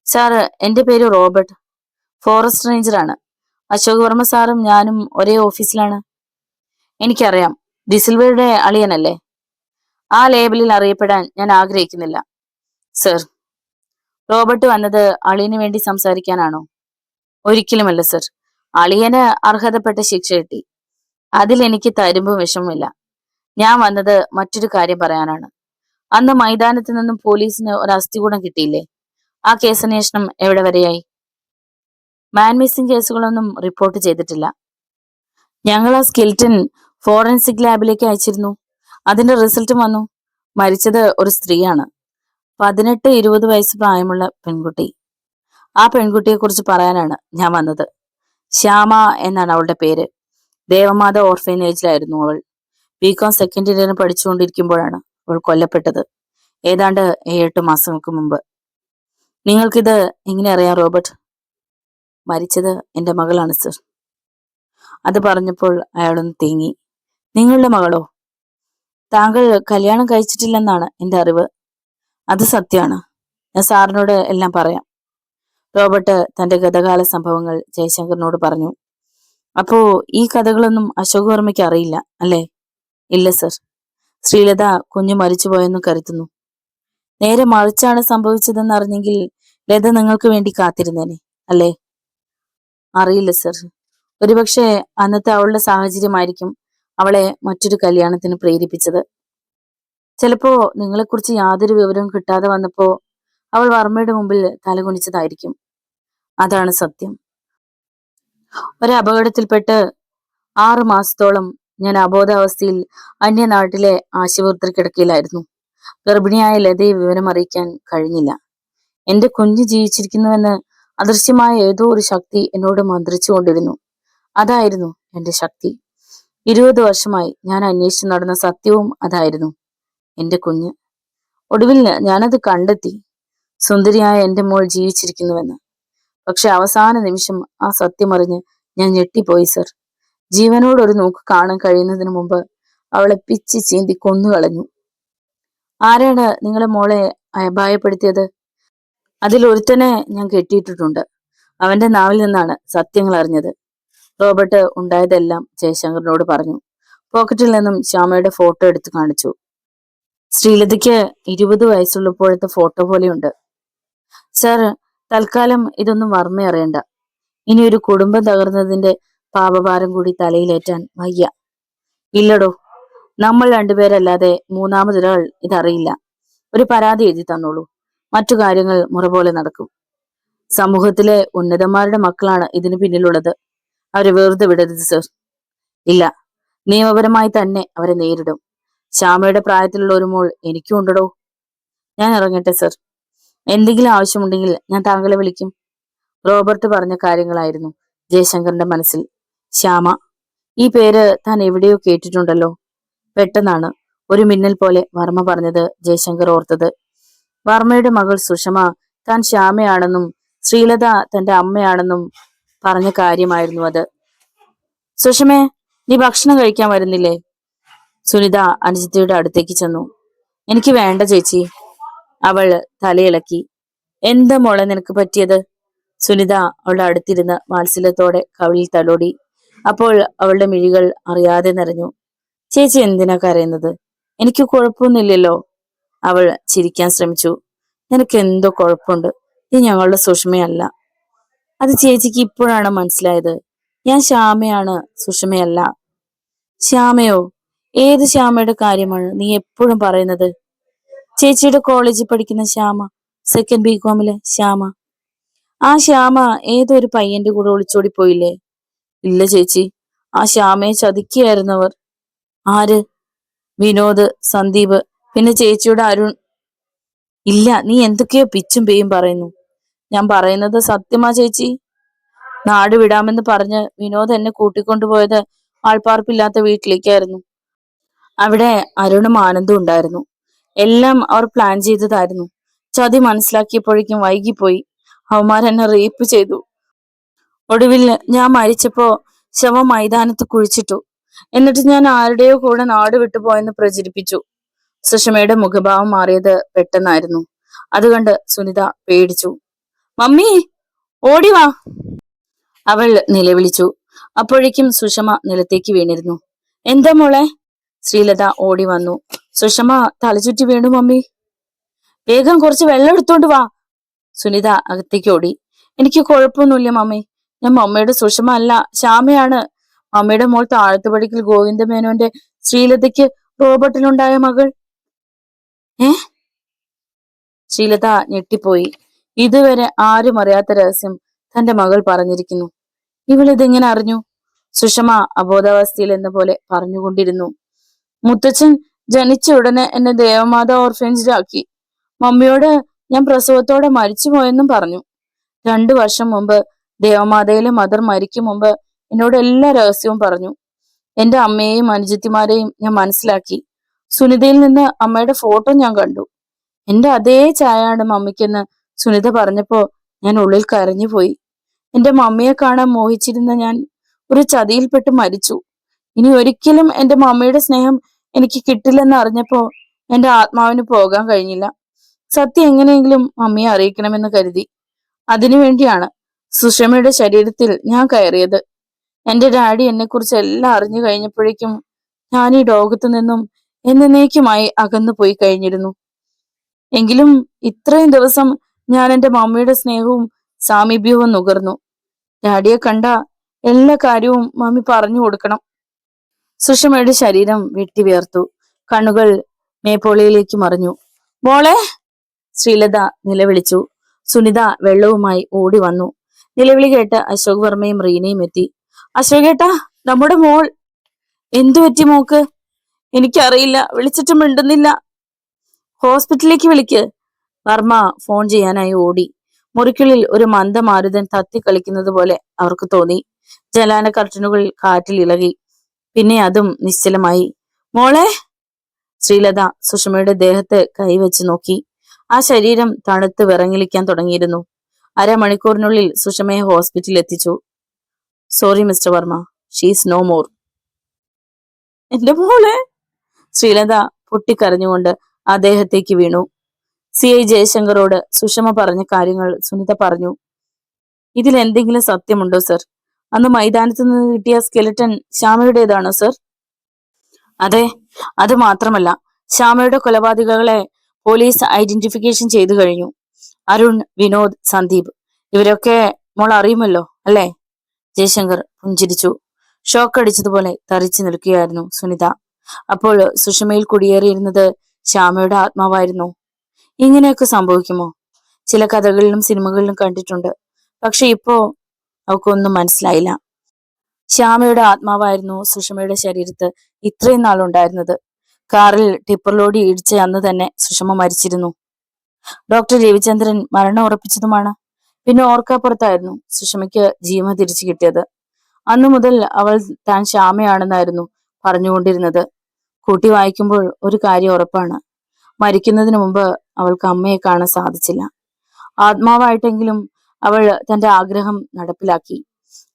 സാറ്, എന്റെ പേര് റോബർട്ട്, ഫോറസ്റ്റ് റേഞ്ചറാണ്. അശോക് വർമ്മ സാറും ഞാനും ഒരേ ഓഫീസിലാണ്. എനിക്കറിയാം, ഡിസിൽവയുടെ അളിയനല്ലേ? ആ ലേബലിൽ അറിയപ്പെടാൻ ഞാൻ ആഗ്രഹിക്കുന്നില്ല സർ. റോബർട്ട് വന്നത് അളിയന് വേണ്ടി സംസാരിക്കാനാണോ? ഒരിക്കലുമല്ല സർ. അളിയന് അർഹതപ്പെട്ട ശിക്ഷ കിട്ടി. അതിൽ എനിക്ക് തരുമ്പും വിഷമമില്ല. ഞാൻ വന്നത് മറ്റൊരു കാര്യം പറയാനാണ്. അന്ന് മൈതാനത്ത് നിന്നും പോലീസിന് ഒരു അസ്ഥികൂടം കിട്ടിയില്ലേ? ആ കേസന്വേഷണം എവിടെ വരെയായി? മാൻ മിസ്സിംഗ് കേസുകളൊന്നും റിപ്പോർട്ട് ചെയ്തിട്ടില്ല. ഞങ്ങൾ ആ സ്കെൽറ്റൻ ഫോറൻസിക് ലാബിലേക്ക് അയച്ചിരുന്നു. അതിന്റെ റിസൾട്ടും വന്നു. മരിച്ചത് ഒരു സ്ത്രീയാണ്. 18-20 വയസ്സ് പ്രായമുള്ള പെൺകുട്ടി. ആ പെൺകുട്ടിയെ കുറിച്ച് പറയാനാണ് ഞാൻ വന്നത്. ശ്യാമ എന്നാണ് അവളുടെ പേര്. ദേവമാത ഓർഫനേജിലായിരുന്നു അവൾ. BCom സെക്കൻഡ് ഇയറിന് പഠിച്ചുകൊണ്ടിരിക്കുമ്പോഴാണ് അവൾ കൊല്ലപ്പെട്ടത്. ഏതാണ്ട് 7-8 മാസങ്ങൾക്ക് മുമ്പ്. നിങ്ങൾക്കിത് എങ്ങനെ അറിയാം റോബർട്ട്? മരിച്ചത് എന്റെ മകളാണ് സർ. അത് പറഞ്ഞപ്പോൾ അയാളൊന്ന് തേങ്ങി. നിങ്ങളുടെ മകളോ? താങ്കൾ കല്യാണം കഴിച്ചിട്ടില്ലെന്നാണ് എന്റെ അറിവ്. അത് സത്യമാണ്. ഞാൻ സാറിനോട് എല്ലാം പറയാം. റോബർട്ട് തന്റെ ഗതകാല സംഭവങ്ങൾ ജയശങ്കറിനോട് പറഞ്ഞു. അപ്പോ ഈ കഥകളൊന്നും അശോക് വർമ്മയ്ക്ക് അറിയില്ല അല്ലേ? ഇല്ല സർ. ശ്രീലത കുഞ്ഞു മരിച്ചുപോയെന്ന് കരുതുന്നു. നേരെ മറിച്ചാണ് സംഭവിച്ചതെന്ന് അറിഞ്ഞെങ്കിൽ ലത നിങ്ങൾക്ക് വേണ്ടി കാത്തിരുന്നേനെ അല്ലേ? അറിയില്ല സർ. ഒരുപക്ഷെ അന്നത്തെ അവളുടെ സാഹചര്യമായിരിക്കും അവളെ മറ്റൊരു കല്യാണത്തിന് പ്രേരിപ്പിച്ചത്. ചിലപ്പോ നിങ്ങളെക്കുറിച്ച് യാതൊരു വിവരവും കിട്ടാതെ വന്നപ്പോ അവൾ വർമ്മയുടെ മുമ്പിൽ തലകുനിച്ചതായിരിക്കും. അതാണ് സത്യം. ഒരു അപകടത്തിൽപ്പെട്ട് 6 മാസത്തോളം ഞാൻ അബോധാവസ്ഥയിൽ അന്യനാട്ടിലെ ആശുപത്രി കിടക്കയിലായിരുന്നു. ഗർഭിണിയായ ലതയെ വിവരം അറിയിക്കാൻ കഴിഞ്ഞില്ല. എന്റെ കുഞ്ഞ് ജീവിച്ചിരിക്കുന്നുവെന്ന് അദൃശ്യമായ ഏതോ ഒരു ശക്തി എന്നോട് മന്ത്രിച്ചുകൊണ്ടിരുന്നു. അതായിരുന്നു എന്റെ ശക്തി. 20 വർഷമായി ഞാൻ അന്വേഷിച്ചു നടന്ന സത്യവും അതായിരുന്നു. എന്റെ കുഞ്ഞ്. ഒടുവിൽ ഞാനത് കണ്ടെത്തി. സുന്ദരിയായ എന്റെ മോൾ ജീവിച്ചിരിക്കുന്നുവെന്ന്. പക്ഷെ അവസാന നിമിഷം ആ സത്യമറിഞ്ഞ് ഞാൻ ഞെട്ടിപ്പോയി സർ. ജീവനോട് ഒരു നോക്ക് കാണാൻ കഴിയുന്നതിന് മുമ്പ് അവളെ പിച്ചി ചീന്തി കൊന്നുകളഞ്ഞു. ആരാണ് നിങ്ങളെ മോളെ അപായപ്പെടുത്തിയത്? അതിലൊരുത്തനെ ഞാൻ കെട്ടിയിട്ടിട്ടുണ്ട്. അവന്റെ നാവിൽ നിന്നാണ് സത്യങ്ങൾ അറിഞ്ഞത്. റോബർട്ട് ഉണ്ടായതെല്ലാം ജയശങ്കറിനോട് പറഞ്ഞു. പോക്കറ്റിൽ നിന്നും ശ്യാമയുടെ ഫോട്ടോ എടുത്തു കാണിച്ചു. ശ്രീലതയ്ക്ക് 20 വയസ്സുള്ളപ്പോഴത്തെ ഫോട്ടോ പോലെയുണ്ട്. സർ, തൽക്കാലം ഇതൊന്നും വർമ്മ അറിയണ്ട. ഇനി ഒരു കുടുംബം തകർന്നതിന്റെ പാപഭാരം കൂടി തലയിലേറ്റാൻ വയ്യ. ഇല്ലടോ, നമ്മൾ രണ്ടുപേരല്ലാതെ മൂന്നാമതൊരാൾ ഇതറിയില്ല. ഒരു പരാതി എഴുതി തന്നോളൂ. മറ്റു കാര്യങ്ങൾ മുറ പോലെ നടക്കും. സമൂഹത്തിലെ ഉന്നതന്മാരുടെ മക്കളാണ് ഇതിന് പിന്നിലുള്ളത്. അവരെ വെറുതെ വിടരുത് സർ. ഇല്ല, നിയമപരമായി തന്നെ അവരെ നേരിടും. ശ്യാമയുടെ പ്രായത്തിലുള്ള ഒരു മോൾ എനിക്കും ഉണ്ടടോ. ഞാൻ ഇറങ്ങട്ടെ സർ. എന്തെങ്കിലും ആവശ്യമുണ്ടെങ്കിൽ ഞാൻ താങ്കളെ വിളിക്കും. റോബർട്ട് പറഞ്ഞ കാര്യങ്ങളായിരുന്നു ജയശങ്കറിന്റെ മനസ്സിൽ. ശ്യാമ, ഈ പേര് താൻ എവിടെയോ കേട്ടിട്ടുണ്ടല്ലോ. പെട്ടെന്നാണ് ഒരു മിന്നൽ പോലെ വർമ്മ പറഞ്ഞത് ജയശങ്കർ ഓർത്തത്. വർമ്മയുടെ മകൾ സുഷമ താൻ ശ്യാമയാണെന്നും ശ്രീലത തന്റെ അമ്മയാണെന്നും പറഞ്ഞ കാര്യമായിരുന്നു അത്. സുഷമേ, നീ ഭക്ഷണം കഴിക്കാൻ വരുന്നില്ലേ? സുനിത അനുജത്തിയുടെ അടുത്തേക്ക് ചെന്നു. എനിക്ക് വേണ്ട ചേച്ചി. അവൾ തലയിളക്കി. എന്താ മോളെ നിനക്ക് പറ്റിയത്? സുനിത അവളുടെ അടുത്തിരുന്ന് വാത്സല്യത്തോടെ കവിളിൽ തലോടി. അപ്പോൾ അവളുടെ മിഴികൾ അറിയാതെ നിറഞ്ഞു. ചേച്ചി എന്തിനാ കരയുന്നത്? എനിക്ക് കുഴപ്പമൊന്നുമില്ലല്ലോ. അവൾ ചിരിക്കാൻ ശ്രമിച്ചു. നിനക്ക് എന്തോ കുഴപ്പമുണ്ട്. നീ ഞങ്ങളുടെ സുഷമയല്ല. അത് ചേച്ചിക്ക് ഇപ്പോഴാണ് മനസ്സിലായത്. ഞാൻ ശ്യാമയാണ്, സുഷമയല്ല. ശ്യാമയോ? ഏത് ശ്യാമയുടെ കാര്യമാണ് നീ എപ്പോഴും പറയുന്നത്? ചേച്ചിയുടെ കോളേജിൽ പഠിക്കുന്ന ശ്യാമ, സെക്കൻഡ് ബികോമിലെ ശ്യാമ. ആ ശ്യാമ ഏതൊരു പയ്യന്റെ കൂടെ ഒളിച്ചോടി പോയില്ലേ? ഇല്ല ചേച്ചി, ആ ശ്യാമയെ ചതിക്കുകയായിരുന്നവർ. ആര്? വിനോദ്, സന്ദീപ്, പിന്നെ ചേച്ചിയുടെ അരുൺ. ഇല്ല, നീ എന്തൊക്കെയോ പിച്ചും പേയും പറയുന്നു. ഞാൻ പറയുന്നത് സത്യമാ ചേച്ചി. നാട് വിടാമെന്ന് പറഞ്ഞ് വിനോദ് എന്നെ കൂട്ടിക്കൊണ്ടുപോയത് ആൾപ്പാർപ്പില്ലാത്ത വീട്ടിലേക്കായിരുന്നു. അവിടെ അരുണും ആനന്ദും ഉണ്ടായിരുന്നു. എല്ലാം അവർ പ്ലാൻ ചെയ്തതായിരുന്നു. ചതി മനസ്സിലാക്കിയപ്പോഴേക്കും വൈകിപ്പോയി. അവന്മാരെന്നെ റേപ്പ് ചെയ്തു. ഒടുവിൽ ഞാൻ മരിച്ചപ്പോ ശവം മൈതാനത്ത് കുഴിച്ചിട്ടു. എന്നിട്ട് ഞാൻ ആരുടെയോ കൂടെ നാട് വിട്ടുപോയെന്ന് പ്രചരിപ്പിച്ചു. സുഷമയുടെ മുഖഭാവം മാറിയത് പെട്ടെന്നായിരുന്നു. അതുകണ്ട് സുനിത പേടിച്ചു. മമ്മി, ഓടിവാ! അവൾ നിലവിളിച്ചു. അപ്പോഴേക്കും സുഷമ നിലത്തേക്ക് വീണിരുന്നു. എന്താ മോളെ? ശ്രീലത ഓടി വന്നു. സുഷമ തലചുറ്റി വീണു മമ്മി. വേഗം കുറച്ച് വെള്ളം എടുത്തോണ്ട് വാ. സുനിത അകത്തേക്ക് ഓടി. എനിക്ക് കുഴപ്പമൊന്നുമില്ല മമ്മി. ഞാൻ മമ്മയുടെ സുഷമ അല്ല, ശ്യാമയാണ്. മമ്മയുടെ മോൾ താഴത്തുപടിക്കൽ ഗോവിന്ദമേനോന്റെ ശ്രീലതയ്ക്ക് റോബോട്ടിലുണ്ടായ മകൾ. ഏ? ശ്രീലത ഞെട്ടിപ്പോയി. ഇതുവരെ ആരും അറിയാത്ത രഹസ്യം തന്റെ മകൾ പറഞ്ഞിരിക്കുന്നു. ഇവളിതെങ്ങനെ അറിഞ്ഞു? സുഷമ അബോധാവസ്ഥയിൽ എന്ന പോലെ പറഞ്ഞുകൊണ്ടിരുന്നു. മുത്തച്ഛൻ ജനിച്ച ഉടനെ എന്നെ ദേവമാത ഓർഫനേജിലാക്കി. മമ്മിയോട് ഞാൻ പ്രസവത്തോടെ മരിച്ചുപോയെന്നും പറഞ്ഞു. 2 വർഷം മുമ്പ് ദേവമാതയിലെ മദർ മരിക്കും മുമ്പ് എന്നോട് എല്ലാ രഹസ്യവും പറഞ്ഞു. എന്റെ അമ്മയെയും അനുജത്തിമാരെയും ഞാൻ മനസ്സിലാക്കി. സുനിതയിൽ നിന്ന് അമ്മയുടെ ഫോട്ടോ ഞാൻ കണ്ടു. എന്റെ അതേ ചായയാണ് മമ്മിക്കെന്ന് സുനിത പറഞ്ഞപ്പോ ഞാൻ ഉള്ളിൽ കരഞ്ഞുപോയി. എന്റെ മമ്മിയെ കാണാൻ മോഹിച്ചിരുന്ന ഞാൻ ഒരു ചതിയിൽപ്പെട്ട് മരിച്ചു. ഇനി ഒരിക്കലും എന്റെ മമ്മിയുടെ സ്നേഹം എനിക്ക് കിട്ടില്ലെന്ന് അറിഞ്ഞപ്പോ എന്റെ ആത്മാവിന് പോകാൻ കഴിഞ്ഞില്ല. സത്യം എങ്ങനെയെങ്കിലും മമ്മിയെ അറിയിക്കണമെന്ന് കരുതി. അതിനുവേണ്ടിയാണ് സുഷമയുടെ ശരീരത്തിൽ ഞാൻ കയറിയത്. എന്റെ ഡാഡി എന്നെക്കുറിച്ച് എല്ലാം അറിഞ്ഞു കഴിഞ്ഞപ്പോഴേക്കും ഞാൻ ഈ ലോകത്തു നിന്നും എന്നേക്കുമായി അകന്നു പോയി കഴിഞ്ഞിരുന്നു. എങ്കിലും ഇത്രയും ദിവസം ഞാൻ എന്റെ മമ്മിയുടെ സ്നേഹവും സാമീപ്യവും നുകർന്നു. ഡാഡിയെ കണ്ട എല്ലാ കാര്യവും മമ്മി പറഞ്ഞു കൊടുക്കണം. സുഷമയുടെ ശരീരം വെട്ടിവിയർത്തു. കണ്ണുകൾ മേപ്പോളിയിലേക്ക് മറിഞ്ഞു. മോളെ! ശ്രീലത നിലവിളിച്ചു. സുനിത വെള്ളവുമായി ഓടി വന്നു. നിലവിളി കേട്ട് അശോക് വർമ്മയും റീനയും എത്തി. അശോകേട്ടാ, നമ്മുടെ മോൾ! എന്തു പറ്റി മോക്ക്? എനിക്കറിയില്ല, വിളിച്ചിട്ടും മിണ്ടുന്നില്ല. ഹോസ്പിറ്റലിലേക്ക് വിളിക്ക്. വർമ്മ ഫോൺ ചെയ്യാനായി ഓടി. മുറിക്കുള്ളിൽ ഒരു മന്ദമാരുതൻ തത്തി കളിക്കുന്നത് പോലെ അവർക്ക് തോന്നി. ജനാല കർട്ടനുകൾ കാറ്റിൽ ഇളകി. പിന്നെ അതും നിശ്ചലമായി. മോളെ! ശ്രീലത സുഷമയുടെ ദേഹത്ത് കൈവച്ച് നോക്കി. ആ ശരീരം തണുത്ത് വിറങ്ങലിക്കാൻ തുടങ്ങിയിരുന്നു. 1/2 മണിക്കൂറിനുള്ളിൽ സുഷമയെ ഹോസ്പിറ്റലിൽ എത്തിച്ചു. Sorry mister Varma, she's no more. എന്റെ മോളെ! ശ്രീലത പൊട്ടിക്കരഞ്ഞുകൊണ്ട് അദ്ദേഹത്തേക്ക് വീണു. CI ജയശങ്കറോട് സുഷമ പറഞ്ഞ കാര്യങ്ങൾ സുനിത പറഞ്ഞു. ഇതിൽ എന്തെങ്കിലും സത്യമുണ്ടോ സർ? അന്ന് മൈതാനത്ത് നിന്ന് കിട്ടിയ സ്കെലറ്റൻ ശ്യാമയുടേതാണോ സർ? അതെ, അത് മാത്രമല്ല, ശ്യാമയുടെ കൊലപാതകളെ പോലീസ് ഐഡന്റിഫിക്കേഷൻ ചെയ്തു കഴിഞ്ഞു. അരുൺ, വിനോദ്, സന്ദീപ്, ഇവരൊക്കെ മോൾ അറിയുമല്ലോ അല്ലേ? ജയശങ്കർ പുഞ്ചിരിച്ചു. ഷോക്ക് അടിച്ചതുപോലെ തറിച്ചു നിൽക്കുകയായിരുന്നു സുനിത. അപ്പോൾ സുഷമയിൽ കുടിയേറിയിരുന്നത് ശ്യാമയുടെ ആത്മാവായിരുന്നു. ഇങ്ങനെയൊക്കെ സംഭവിക്കുമോ? ചില കഥകളിലും സിനിമകളിലും കണ്ടിട്ടുണ്ട്. പക്ഷെ ഇപ്പോ അവക്കൊന്നും മനസ്സിലായില്ല. ശ്യാമയുടെ ആത്മാവായിരുന്നു സുഷമയുടെ ശരീരത്ത് ഇത്രയും നാളുണ്ടായിരുന്നത്. കാറിൽ ടിപ്പർ ലോറി ഇടിച്ച അന്ന് തന്നെ സുഷമ മരിച്ചിരുന്നു. ഡോക്ടർ രവിചന്ദ്രൻ മരണം ഉറപ്പിച്ചതുമാണ്. പിന്നെ ഓർക്കാപ്പുറത്തായിരുന്നു സുഷമയ്ക്ക് ജീവൻ തിരിച്ചു കിട്ടിയത്. അന്നു മുതൽ അവൾ താൻ ശ്യാമയാണെന്നായിരുന്നു പറഞ്ഞുകൊണ്ടിരുന്നത്. കൂട്ടി വായിക്കുമ്പോൾ ഒരു കാര്യം ഉറപ്പാണ്. മരിക്കുന്നതിന് മുമ്പ് അവൾക്ക് അമ്മയെ കാണാൻ സാധിച്ചില്ല. ആത്മാവായിട്ടെങ്കിലും അവൾ തന്റെ ആഗ്രഹം നടപ്പിലാക്കി.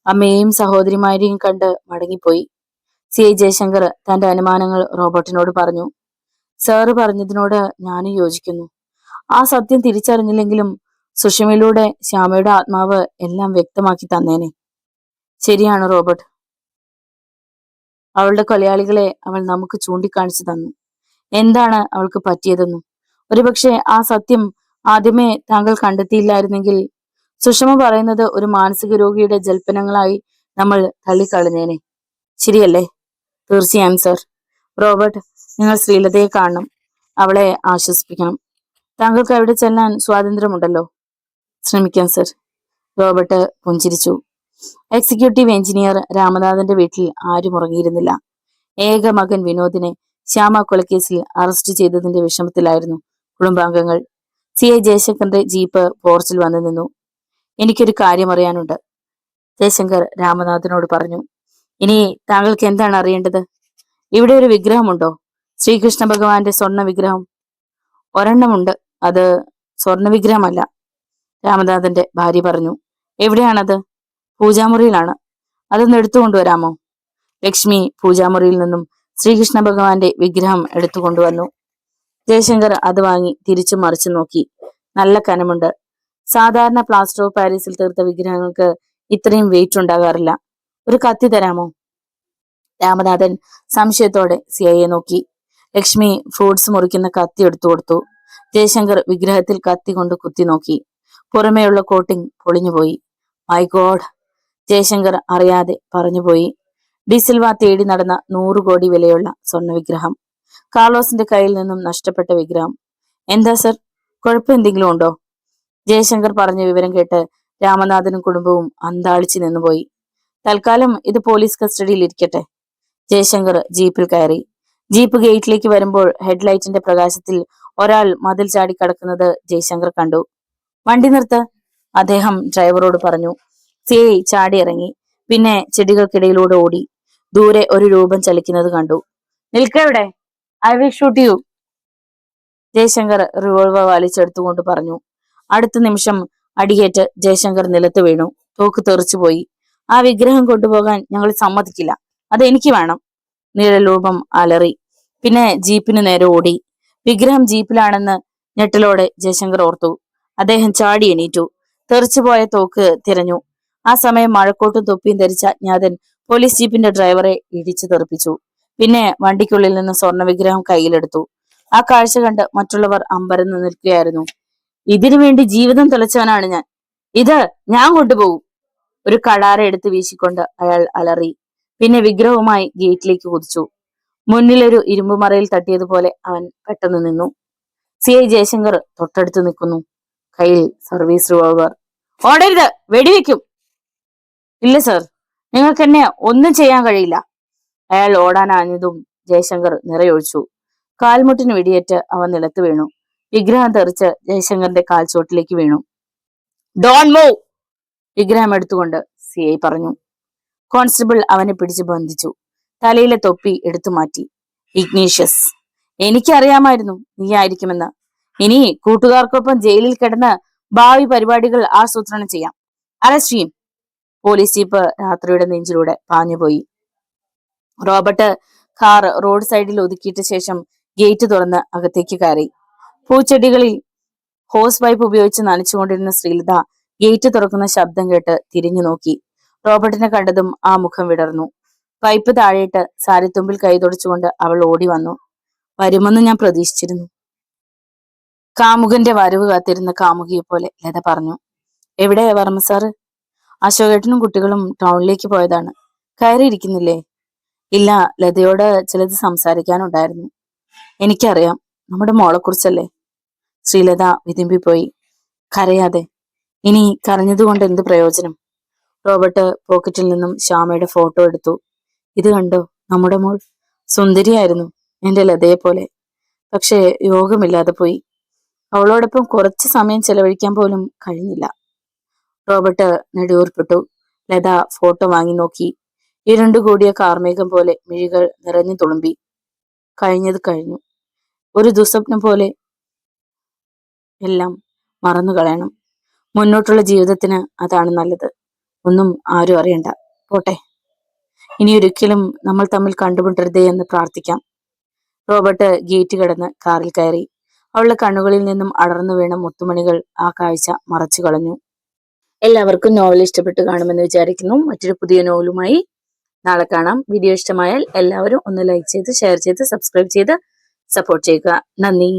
അമ്മയെയും സഹോദരിമാരെയും കണ്ട് മടങ്ങിപ്പോയി. CI ജയശങ്കർ തന്റെ അനുമാനങ്ങൾ റോബോട്ടിനോട് പറഞ്ഞു. സാറ് പറഞ്ഞതിനോട് ഞാനും യോജിക്കുന്നു. ആ സത്യം തിരിച്ചറിഞ്ഞില്ലെങ്കിലും സുഷമയിലൂടെ ശ്യാമയുടെ ആത്മാവ് എല്ലാം വ്യക്തമാക്കി തന്നേനെ. ശരിയാണ് റോബർട്ട്, അവളുടെ കൊലയാളികളെ അവൾ നമുക്ക് ചൂണ്ടിക്കാണിച്ചു തന്നു. എന്താണ് അവൾക്ക് പറ്റിയതെന്നും ഒരുപക്ഷെ ആ സത്യം ആദ്യമേ താങ്കൾ കണ്ടെത്തിയില്ലായിരുന്നെങ്കിൽ സുഷമ പറയുന്നത് ഒരു മാനസിക രോഗിയുടെ ജൽപ്പനങ്ങളായി നമ്മൾ തള്ളിക്കളഞ്ഞേനെ. ശരിയല്ലേ? തീർച്ചയായും സർ. റോബർട്ട്, നിങ്ങൾ ശ്രീലതയെ കാണണം, അവളെ ആശ്വസിപ്പിക്കണം. താങ്കൾക്ക് അവിടെ ചെല്ലാൻ സ്വാതന്ത്ര്യമുണ്ടല്ലോ. ശ്രമിക്കാം സർ. റോബർട്ട് പുഞ്ചിരിച്ചു. എക്സിക്യൂട്ടീവ് എഞ്ചിനീയർ രാമനാഥന്റെ വീട്ടിൽ ആരും ഉറങ്ങിയിരുന്നില്ല. ഏക മകൻ വിനോദിനെ ശ്യാമ കൊലക്കേസിൽ അറസ്റ്റ് ചെയ്തതിന്റെ വിഷമത്തിലായിരുന്നു കുടുംബാംഗങ്ങൾ. CI ജയശങ്കറിന്റെ ജീപ്പ് പോർച്ചിൽ വന്നു നിന്നു. എനിക്കൊരു കാര്യം അറിയാനുണ്ട്, ജയശങ്കർ രാമനാഥനോട് പറഞ്ഞു. ഇനി താങ്കൾക്ക് എന്താണ് അറിയേണ്ടത്? ഇവിടെ ഒരു വിഗ്രഹമുണ്ടോ? ശ്രീകൃഷ്ണ ഭഗവാന്റെ സ്വർണ്ണ വിഗ്രഹം. ഒരെണ്ണമുണ്ട്. അത് സ്വർണ്ണ വിഗ്രഹമല്ല, രാമനാഥന്റെ ഭാര്യ പറഞ്ഞു. എവിടെയാണത്? പൂജാമുറിയിലാണ്. അതൊന്ന് എടുത്തുകൊണ്ടുവരാമോ? ലക്ഷ്മി പൂജാമുറിയിൽ നിന്നും ശ്രീകൃഷ്ണ ഭഗവാന്റെ വിഗ്രഹം എടുത്തുകൊണ്ടുവന്നു. ജയശങ്കർ അത് വാങ്ങി തിരിച്ചു മറിച്ചു നോക്കി. നല്ല കനമുണ്ട്. സാധാരണ പ്ലാസ്റ്റർ ഓഫ് പാരീസിൽ തീർത്ത വിഗ്രഹങ്ങൾക്ക് ഇത്രയും വെയിറ്റ് ഉണ്ടാകാറില്ല. ഒരു കത്തി തരാമോ? രാമനാഥൻ സംശയത്തോടെ CIയെ നോക്കി. ലക്ഷ്മി ഫ്രൂട്ട്സ് മുറിക്കുന്ന കത്തി എടുത്തു കൊടുത്തു. ജയശങ്കർ വിഗ്രഹത്തിൽ കത്തി കൊണ്ട് കുത്തി നോക്കി. പുറമേയുള്ള കോട്ടിംഗ് പൊളിഞ്ഞുപോയി. മൈ ഗോഡ്, ജയശങ്കർ അറിയാതെ പറഞ്ഞുപോയി. ഡിസിൽവ തേടി നടന്ന 100 കോടി വിലയുള്ള സ്വർണ്ണ വിഗ്രഹം. കാർലോസിന്റെ കയ്യിൽ നിന്നും നഷ്ടപ്പെട്ട വിഗ്രഹം. എന്താ സർ, കുഴപ്പം എന്തെങ്കിലും ഉണ്ടോ? ജയശങ്കർ പറഞ്ഞ വിവരം കേട്ട് രാമനാഥനും കുടുംബവും അന്താളിച്ചു നിന്നുപോയി. തൽക്കാലം ഇത് പോലീസ് കസ്റ്റഡിയിൽ ഇരിക്കട്ടെ. ജയശങ്കർ ജീപ്പിൽ കയറി. ജീപ്പ് ഗേറ്റിലേക്ക് വരുമ്പോൾ ഹെഡ്ലൈറ്റിന്റെ പ്രകാശത്തിൽ ഒരാൾ മതിൽ ചാടി കടക്കുന്നത് ജയശങ്കർ കണ്ടു. വണ്ടി നിർത്ത്, അദ്ദേഹം ഡ്രൈവറോട് പറഞ്ഞു. CI ചാടി ഇറങ്ങി. പിന്നെ ചെടികൾക്കിടയിലൂടെ ഓടി. ദൂരെ ഒരു രൂപം ചലിക്കുന്നത് കണ്ടു. നിൽക്കവിടെ, I will shoot you, Jayashankar revolver വലിച്ചെടുത്തുകൊണ്ട് പറഞ്ഞു. അടുത്ത നിമിഷം അടിയേറ്റ് ജയശങ്കർ നിലത്ത് വീണു. തോക്ക് തെറിച്ചുപോയി. ആ വിഗ്രഹം കൊണ്ടുപോകാൻ ഞങ്ങൾ സമ്മതിക്കില്ല, അതെനിക്ക് വേണം, നിഴൽരൂപം അലറി. പിന്നെ ജീപ്പിന് നേരെ ഓടി. വിഗ്രഹം ജീപ്പിലാണെന്ന് ഞെട്ടലോടെ ജയശങ്കർ ഓർത്തു. അദ്ദേഹം ചാടി എണീറ്റു. തെറിച്ചുപോയ തോക്ക് തിരഞ്ഞു. ആ സമയം മഴക്കോട്ടും തൊപ്പിയും ധരിച്ച അജ്ഞാതൻ പോലീസ് ജീപ്പിന്റെ ഡ്രൈവറെ ഇടിച്ചു തെറിപ്പിച്ചു. പിന്നെ വണ്ടിക്കുള്ളിൽ നിന്ന് സ്വർണ്ണ വിഗ്രഹം കയ്യിലെടുത്തു. ആ കാഴ്ച കണ്ട് മറ്റുള്ളവർ അമ്പരന്ന് നിൽക്കുകയായിരുന്നു. ഇതിനു വേണ്ടി ജീവിതം തെളിച്ചവനാണ് ഞാൻ, ഇത് ഞാൻ കൊണ്ടുപോകും, ഒരു കടാര എടുത്ത് വീശിക്കൊണ്ട് അയാൾ അലറി. പിന്നെ വിഗ്രഹവുമായി ഗേറ്റിലേക്ക് കുതിച്ചു. മുന്നിലൊരു ഇരുമ്പുമറയിൽ തട്ടിയതുപോലെ അവൻ പെട്ടെന്ന് നിന്നു. CI ജയശങ്കർ തൊട്ടടുത്ത് നിൽക്കുന്നു, കയ്യിൽ സർവീസ് റിവോൾവർ. ഓടരുത്, വെടിവെക്കും. ഇല്ല സർ, നിങ്ങൾക്ക് എന്നെ ഒന്നും ചെയ്യാൻ കഴിയില്ല. അയാൾ ഓടാനാഞ്ഞതും ജയശങ്കർ നിറയൊഴിച്ചു. കാൽമുട്ടിന് വെടിയേറ്റ് അവൻ നിലത്ത് വീണു. വിഗ്രഹം തെറിച്ച് ജയശങ്കറിന്റെ കാൽച്ചോട്ടിലേക്ക് വീണു. ഡോണ്ട് മൂവ്, വിഗ്രഹം എടുത്തുകൊണ്ട് CI പറഞ്ഞു. കോൺസ്റ്റബിൾ അവനെ പിടിച്ച് ബന്ധിച്ചു. തലയിലെ തൊപ്പി എടുത്തു മാറ്റി. ഇഗ്നീഷ്യസ്, എനിക്കറിയാമായിരുന്നു നീ ആയിരിക്കുമെന്ന്. ഇനി കൂട്ടുകാർക്കൊപ്പം ജയിലിൽ കിടന്ന് ഭാവി പരിപാടികൾ ആസൂത്രണം ചെയ്യാം. അറസ്റ്റ് ചെയ്യും. പോലീസ് ജീപ്പ് രാത്രിയുടെ നെഞ്ചിലൂടെ പാഞ്ഞുപോയി. റോബർട്ട് കാർ റോഡ് സൈഡിൽ ഒതുക്കിയിട്ട ശേഷം ഗേറ്റ് തുറന്ന് അകത്തേക്ക് കയറി. പൂച്ചെടികളിൽ ഹോസ് പൈപ്പ് ഉപയോഗിച്ച് നനച്ചുകൊണ്ടിരുന്ന ശ്രീലത ഗേറ്റ് തുറക്കുന്ന ശബ്ദം കേട്ട് തിരിഞ്ഞു നോക്കി. റോബർട്ടിനെ കണ്ടതും ആ മുഖം വിടർന്നു. പൈപ്പ് താഴെയിട്ട് സാരിത്തുമ്പിൽ കൈ തുടച്ചുകൊണ്ട് അവൾ ഓടി വന്നു. വരുമെന്ന് ഞാൻ പ്രതീക്ഷിച്ചിരുന്നു, കാമുകന്റെ വരവ് കാത്തിരുന്ന കാമുകിയെ പോലെ ലത പറഞ്ഞു. എവിടെ വർമ്മ സാറ്? അശോകേട്ടനും കുട്ടികളും ടൗണിലേക്ക് പോയതാണ്. കയറിയിരിക്കുന്നില്ലേ? ഇല്ല, ലതയോട് ചിലത് സംസാരിക്കാനുണ്ടായിരുന്നു. എനിക്കറിയാം, നമ്മുടെ മോളെക്കുറിച്ചല്ലേ. ശ്രീലത വിതുമ്പിപ്പോയി. കരയാതെ, ഇനി കരഞ്ഞതുകൊണ്ട് എന്ത് പ്രയോജനം? റോബർട്ട് പോക്കറ്റിൽ നിന്നും ശ്യാമയുടെ ഫോട്ടോ എടുത്തു. ഇത് കണ്ടോ, നമ്മുടെ മോൾ സുന്ദരിയായിരുന്നു, എന്റെ ലതയെ പോലെ. പക്ഷേ യോഗമില്ലാതെ പോയി. അവളോടൊപ്പം കുറച്ച് സമയം ചെലവഴിക്കാൻ പോലും കഴിഞ്ഞില്ല. റോബർട്ട് നെടുവീർപ്പിട്ടു. ലത ഫോട്ടോ വാങ്ങി നോക്കി. ഇരുണ്ടുകൂടിയ കാർമേഘം പോലെ മിഴികൾ നിറഞ്ഞു തുളുമ്പി. കഴിഞ്ഞത് കഴിഞ്ഞു. ഒരു ദുസ്വപ്നം പോലെ എല്ലാം മറന്നു കളയണം. മുന്നോട്ടുള്ള ജീവിതത്തിന് അതാണ് നല്ലത്. ഒന്നും ആരും അറിയണ്ട. പോട്ടെ, ഇനി ഒരിക്കലും നമ്മൾ തമ്മിൽ കണ്ടുമുട്ടരുതേ എന്ന് പ്രാർത്ഥിക്കാം. റോബർട്ട് ഗേറ്റ് കടന്ന് കാറിൽ കയറി. അവളുടെ കണ്ണുകളിൽ നിന്നും അടർന്നു വീണ മുത്തുമണികൾ ആ കാഴ്ച മറച്ചു കളഞ്ഞു. എല്ലാവർക്കും നോവൽ ഇഷ്ടപ്പെട്ട് കാണുമെന്ന് വിചാരിക്കുന്നു. മറ്റൊരു പുതിയ നോവലുമായി നാളെ കാണാം. വീഡിയോ ഇഷ്ടമായാൽ എല്ലാവരും ഒന്ന് ലൈക്ക് ചെയ്ത്, ഷെയർ ചെയ്ത്, സബ്സ്ക്രൈബ് ചെയ്ത് സപ്പോർട്ട് ചെയ്യുക. നന്ദി.